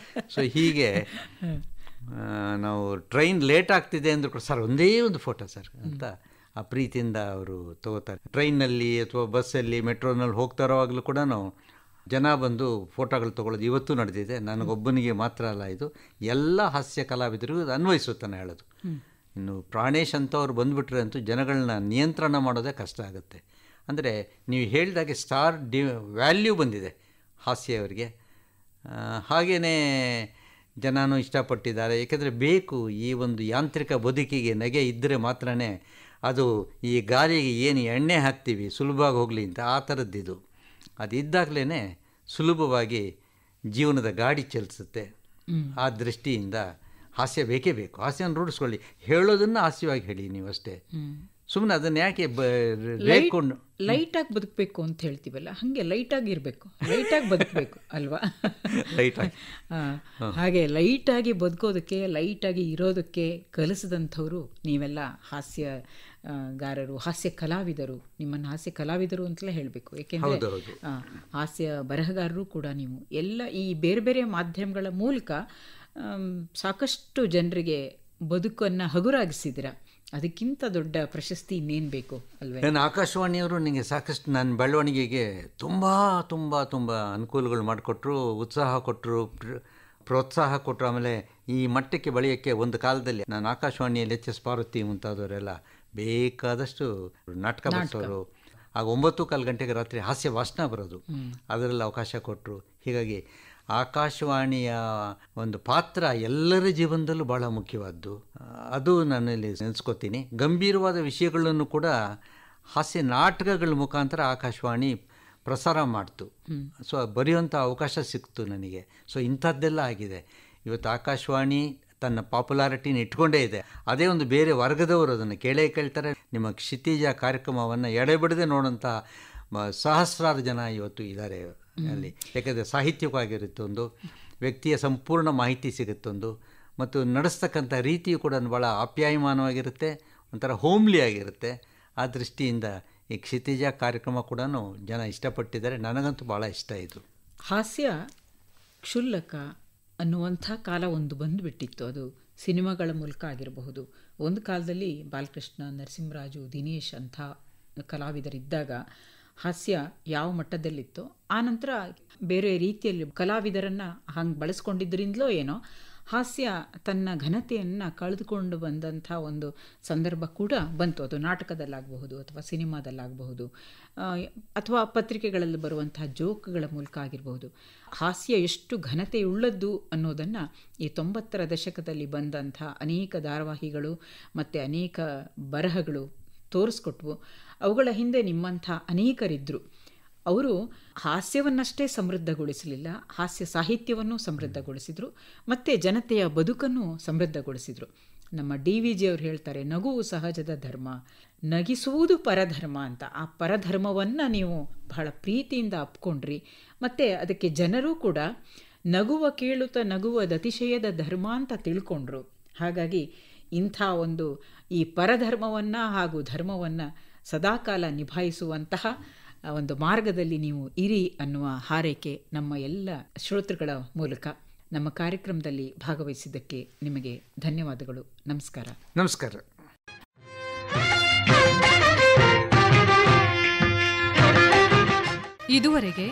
ಸೊ ಹೀಗೆ ನಾವು ಟ್ರೈನ್ ಲೇಟ್ ಆಗ್ತಿದೆ ಅಂದರೂ ಕೂಡ ಸರ್ ಒಂದೇ ಒಂದು ಫೋಟೋ ಸರ್ ಅಂತ ಆ ಪ್ರೀತಿಯಿಂದ ಅವರು ತಗೋತಾರೆ. ಟ್ರೈನಲ್ಲಿ ಅಥವಾ ಬಸ್ಸಲ್ಲಿ ಮೆಟ್ರೋನಲ್ಲಿ ಹೋಗ್ತಾರೋವಾಗಲೂ ಕೂಡ ನಾವು ಜನ ಬಂದು ಫೋಟೋಗಳು ತೊಗೊಳ್ಳೋದು ಇವತ್ತು ನಡೆದಿದೆ. ನನಗೊಬ್ಬನಿಗೆ ಮಾತ್ರ ಅಲ್ಲ, ಇದು ಎಲ್ಲ ಹಾಸ್ಯ ಕಲಾವಿದರಿಗೂ ಅನ್ವಯಿಸುತ್ತಾನೆ ಹೇಳೋದು. ಇನ್ನು ಪ್ರಾಣೇಶ್ ಅಂತವ್ರು ಬಂದುಬಿಟ್ರೆ ಅಂತೂ ಜನಗಳನ್ನ ನಿಯಂತ್ರಣ ಮಾಡೋದೇ ಕಷ್ಟ ಆಗುತ್ತೆ. ಅಂದರೆ ನೀವು ಹೇಳಿದಾಗೆ ಸ್ಟಾರ್ ವ್ಯಾಲ್ಯೂ ಬಂದಿದೆ ಹಾಸ್ಯವರಿಗೆ. ಹಾಗೆಯೇ ಜನನೂ ಇಷ್ಟಪಟ್ಟಿದ್ದಾರೆ. ಏಕೆಂದರೆ ಬೇಕು, ಈ ಒಂದು ಯಾಂತ್ರಿಕ ಬದುಕಿಗೆ ನಗೆ ಇದ್ದರೆ ಮಾತ್ರ ಅದು ಈ ಗಾಳಿಗೆ ಏನು ಎಣ್ಣೆ ಹಾಕ್ತೀವಿ ಸುಲಭವಾಗಿ ಹೋಗಲಿ ಅಂತ, ಆ ಥರದ್ದಿದು. ಅದು ಇದ್ದಾಗಲೇ ಸುಲಭವಾಗಿ ಜೀವನದ ಗಾಡಿ ಚಲಿಸುತ್ತೆ. ಆ ದೃಷ್ಟಿಯಿಂದ ಹಾಸ್ಯ ಬೇಕೇ ಬೇಕು. ಹಾಸ್ಯನ ರೂಢಿಸ್ಕೊಳ್ಳಿ. ಹೇಳೋದನ್ನು ಹಾಸ್ಯವಾಗಿ ಹೇಳಿ ನೀವು ಅಷ್ಟೇ. ಸುಮ್ಮನೆ ಅದನ್ನು ಯಾಕೆ ರೇಟ್ಕೊಂಡು ಲೈಟಾಗಿ ಬದುಕಬೇಕು ಅಂತ ಹೇಳ್ತೀವಲ್ಲ, ಹಾಗೆ ಲೈಟಾಗಿ ಇರಬೇಕು, ಲೈಟಾಗಿ ಬದುಕಬೇಕು ಅಲ್ವಾ? ಲೈಟಾಗಿ ಹಾಗೆ ಲೈಟಾಗಿ ಬದುಕೋದಕ್ಕೆ, ಲೈಟಾಗಿ ಇರೋದಕ್ಕೆ ಕಲಿಸಿದಂಥವ್ರು ನೀವೆಲ್ಲ ಹಾಸ್ಯಗಾರರು, ಹಾಸ್ಯ ಕಲಾವಿದರು. ನಿಮ್ಮನ್ನು ಹಾಸ್ಯ ಕಲಾವಿದರು ಅಂತಲೇ ಹೇಳಬೇಕು. ಏಕೆಂದರೆ ಹಾಸ್ಯ ಬರಹಗಾರರು ಕೂಡ ನೀವು. ಎಲ್ಲ ಈ ಬೇರೆ ಬೇರೆ ಮಾಧ್ಯಮಗಳ ಮೂಲಕ ಸಾಕಷ್ಟು ಜನರಿಗೆ ಬದುಕನ್ನು ಹಗುರಾಗಿಸಿದ್ದೀರ. ಅದಕ್ಕಿಂತ ದೊಡ್ಡ ಪ್ರಶಸ್ತಿ ಇನ್ನೇನು ಬೇಕು ಅಲ್ವೇ? ನಾನು ಆಕಾಶವಾಣಿಯವರು ನನಗೆ ಸಾಕಷ್ಟು ನನ್ನ ಬೆಳವಣಿಗೆಗೆ ತುಂಬ ತುಂಬ ತುಂಬ ಅನುಕೂಲಗಳು ಮಾಡಿಕೊಟ್ರು, ಉತ್ಸಾಹ ಕೊಟ್ಟರು, ಪ್ರೋತ್ಸಾಹ ಕೊಟ್ಟರು. ಆಮೇಲೆ ಈ ಮಟ್ಟಕ್ಕೆ ಬೆಳೆಯೋಕ್ಕೆ ಒಂದು ಕಾಲದಲ್ಲಿ ನಾನು ಆಕಾಶವಾಣಿಯಲ್ಲಿ ಎಚ್ ಎಸ್ ಪಾರ್ವತಿ ಮುಂತಾದವರೆಲ್ಲ ಬೇಕಾದಷ್ಟು ನಾಟಕ ಬರೆಸೋರು. ಆಗ 9:15 ರಾತ್ರಿ ಹಾಸ್ಯ ಭಾಷಣ ಬರೋದು, ಅದರಲ್ಲಿ ಅವಕಾಶ ಕೊಟ್ಟರು. ಹೀಗಾಗಿ ಆಕಾಶವಾಣಿಯ ಒಂದು ಪಾತ್ರ ಎಲ್ಲರ ಜೀವನದಲ್ಲೂ ಭಾಳ ಮುಖ್ಯವಾದ್ದು. ಅದು ನಾನಲ್ಲಿ ನೆನೆಸ್ಕೋತೀನಿ. ಗಂಭೀರವಾದ ವಿಷಯಗಳನ್ನು ಕೂಡ ಹಾಸ್ಯ ನಾಟಕಗಳ ಮುಖಾಂತರ ಆಕಾಶವಾಣಿ ಪ್ರಸಾರ ಮಾಡ್ತು. ಸೊ ಬರೆಯುವಂಥ ಅವಕಾಶ ಸಿಕ್ತು ನನಗೆ. ಸೊ ಇಂಥದ್ದೆಲ್ಲ ಆಗಿದೆ. ಇವತ್ತು ಆಕಾಶವಾಣಿ ತನ್ನ ಪಾಪ್ಯುಲಾರಿಟಿನ ಇಟ್ಕೊಂಡೇ ಇದೆ. ಅದೇ ಒಂದು ಬೇರೆ ವರ್ಗದವರು ಅದನ್ನು ಕೇಳ್ತಾರೆ. ನಿಮ್ಮ ಕ್ಷಿತಿಜ ಕಾರ್ಯಕ್ರಮವನ್ನು ಎಡೆಬಿಡದೆ ನೋಡೋಂಥ ಸಹಸ್ರಾರು ಜನ ಇವತ್ತು ಇದ್ದಾರೆ ಅಲ್ಲಿ. ಯಾಕೆಂದರೆ ಸಾಹಿತ್ಯವಾಗಿರುತ್ತೆ, ಒಂದು ವ್ಯಕ್ತಿಯ ಸಂಪೂರ್ಣ ಮಾಹಿತಿ ಸಿಗುತ್ತೊಂದು, ಮತ್ತು ನಡೆಸ್ತಕ್ಕಂಥ ರೀತಿಯು ಕೂಡ ಭಾಳ ಆಪ್ಯಾಯಮಾನವಾಗಿರುತ್ತೆ, ಒಂಥರ ಹೋಮ್ಲಿ ಆಗಿರುತ್ತೆ. ಆ ದೃಷ್ಟಿಯಿಂದ ಈ ಕ್ಷಿತಿಜ ಕಾರ್ಯಕ್ರಮ ಕೂಡ ಜನ ಇಷ್ಟಪಟ್ಟಿದ್ದಾರೆ. ನನಗಂತೂ ಭಾಳ ಇಷ್ಟ ಇದು. ಹಾಸ್ಯ ಕ್ಷುಲ್ಲಕ ಅನ್ನುವಂಥ ಕಾಲ ಒಂದು ಬಂದುಬಿಟ್ಟಿತ್ತು. ಅದು ಸಿನಿಮಾಗಳ ಮೂಲಕ ಆಗಿರಬಹುದು. ಒಂದು ಕಾಲದಲ್ಲಿ ಬಾಲಕೃಷ್ಣ, ನರಸಿಂಹರಾಜು, ದಿನೇಶ್ ಅಂಥ ಕಲಾವಿದರಿದ್ದಾಗ ಹಾಸ್ಯ ಯಾವ ಮಟ್ಟದಲ್ಲಿತ್ತೋ, ಆನಂತರ ಬೇರೆ ರೀತಿಯಲ್ಲಿ ಕಲಾವಿದರನ್ನು ಹಂಗೆ ಬಳಸ್ಕೊಂಡಿದ್ದರಿಂದಲೋ ಏನೋ ಹಾಸ್ಯ ತನ್ನ ಘನತೆಯನ್ನು ಕಳೆದುಕೊಂಡು ಬಂದಂಥ ಒಂದು ಸಂದರ್ಭ ಕೂಡ ಬಂತು. ಅದು ನಾಟಕದಲ್ಲಾಗಬಹುದು, ಅಥವಾ ಸಿನಿಮಾದಲ್ಲಾಗಬಹುದು, ಅಥವಾ ಪತ್ರಿಕೆಗಳಲ್ಲಿ ಬರುವಂತಹ ಜೋಕ್ಗಳ ಮೂಲಕ ಆಗಿರಬಹುದು. ಹಾಸ್ಯ ಎಷ್ಟು ಘನತೆಯುಳ್ಳದ್ದು ಅನ್ನೋದನ್ನು ಈ 90ರ ದಶಕದಲ್ಲಿ ಬಂದಂಥ ಅನೇಕ ಧಾರಾವಾಹಿಗಳು ಮತ್ತು ಅನೇಕ ಬರಹಗಳು ತೋರಿಸ್ಕೊಟ್ವು. ಅವುಗಳ ಹಿಂದೆ ನಿಮ್ಮಂಥ ಅನೇಕರಿದ್ದರು. ಅವರು ಹಾಸ್ಯವನ್ನಷ್ಟೇ ಸಮೃದ್ಧಗೊಳಿಸಲಿಲ್ಲ, ಹಾಸ್ಯ ಸಾಹಿತ್ಯವನ್ನು ಸಮೃದ್ಧಗೊಳಿಸಿದರು, ಮತ್ತು ಜನತೆಯ ಬದುಕನ್ನು ಸಮೃದ್ಧಗೊಳಿಸಿದರು. ನಮ್ಮ DVG ಅವರು ಹೇಳ್ತಾರೆ, ನಗುವು ಸಹಜದ ಧರ್ಮ, ನಗಿಸುವುದು ಪರಧರ್ಮ ಅಂತ. ಆ ಪರಧರ್ಮವನ್ನು ನೀವು ಬಹಳ ಪ್ರೀತಿಯಿಂದ ಅಪ್ಕೊಂಡ್ರಿ. ಮತ್ತು ಅದಕ್ಕೆ ಜನರೂ ಕೂಡ ನಗುವ ಕೇಳುತ್ತ ನಗುವದತಿಶಯದ ಧರ್ಮ ಅಂತ ತಿಳ್ಕೊಂಡ್ರು. ಹಾಗಾಗಿ ಇಂಥ ಒಂದು ಈ ಪರಧರ್ಮವನ್ನು ಹಾಗೂ ಧರ್ಮವನ್ನು ಸದಾಕಾಲ ನಿಭಾಯಿಸುವಂತಹ ಒಂದು ಮಾರ್ಗದಲ್ಲಿ ನೀವು ಇರಿ ಅನ್ನುವ ಹಾರೈಕೆ ನಮ್ಮ ಎಲ್ಲ ಶ್ರೋತೃಗಳ ಮೂಲಕ. ನಮ್ಮ ಕಾರ್ಯಕ್ರಮದಲ್ಲಿ ಭಾಗವಹಿಸಿದ್ದಕ್ಕೆ ನಿಮಗೆ ಧನ್ಯವಾದಗಳು. ನಮಸ್ಕಾರ. ನಮಸ್ಕಾರ. ಇದುವರೆಗೆ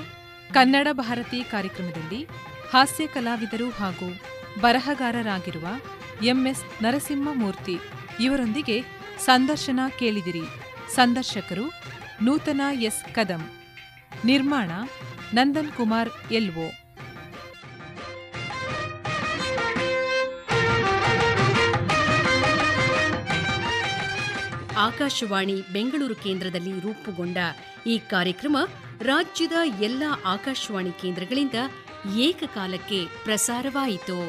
ಕನ್ನಡ ಭಾರತಿ ಕಾರ್ಯಕ್ರಮದಲ್ಲಿ ಹಾಸ್ಯ ಕಲಾವಿದರು ಹಾಗೂ ಬರಹಗಾರರಾಗಿರುವ MS ನರಸಿಂಹಮೂರ್ತಿ ಇವರೊಂದಿಗೆ ಸಂದರ್ಶನ ಕೇಳಿದಿರಿ. ಸಂದರ್ಶಕರು ನೂತನ S ಕದಂ. ನಿರ್ಮಾಣ ನಂದನ್ ಕುಮಾರ್ LO. ಆಕಾಶವಾಣಿ ಬೆಂಗಳೂರು ಕೇಂದ್ರದಲ್ಲಿ ರೂಪುಗೊಂಡ ಈ ಕಾರ್ಯಕ್ರಮ ರಾಜ್ಯದ ಎಲ್ಲ ಆಕಾಶವಾಣಿ ಕೇಂದ್ರಗಳಿಂದ ಏಕಕಾಲಕ್ಕೆ ಪ್ರಸಾರವಾಯಿತು.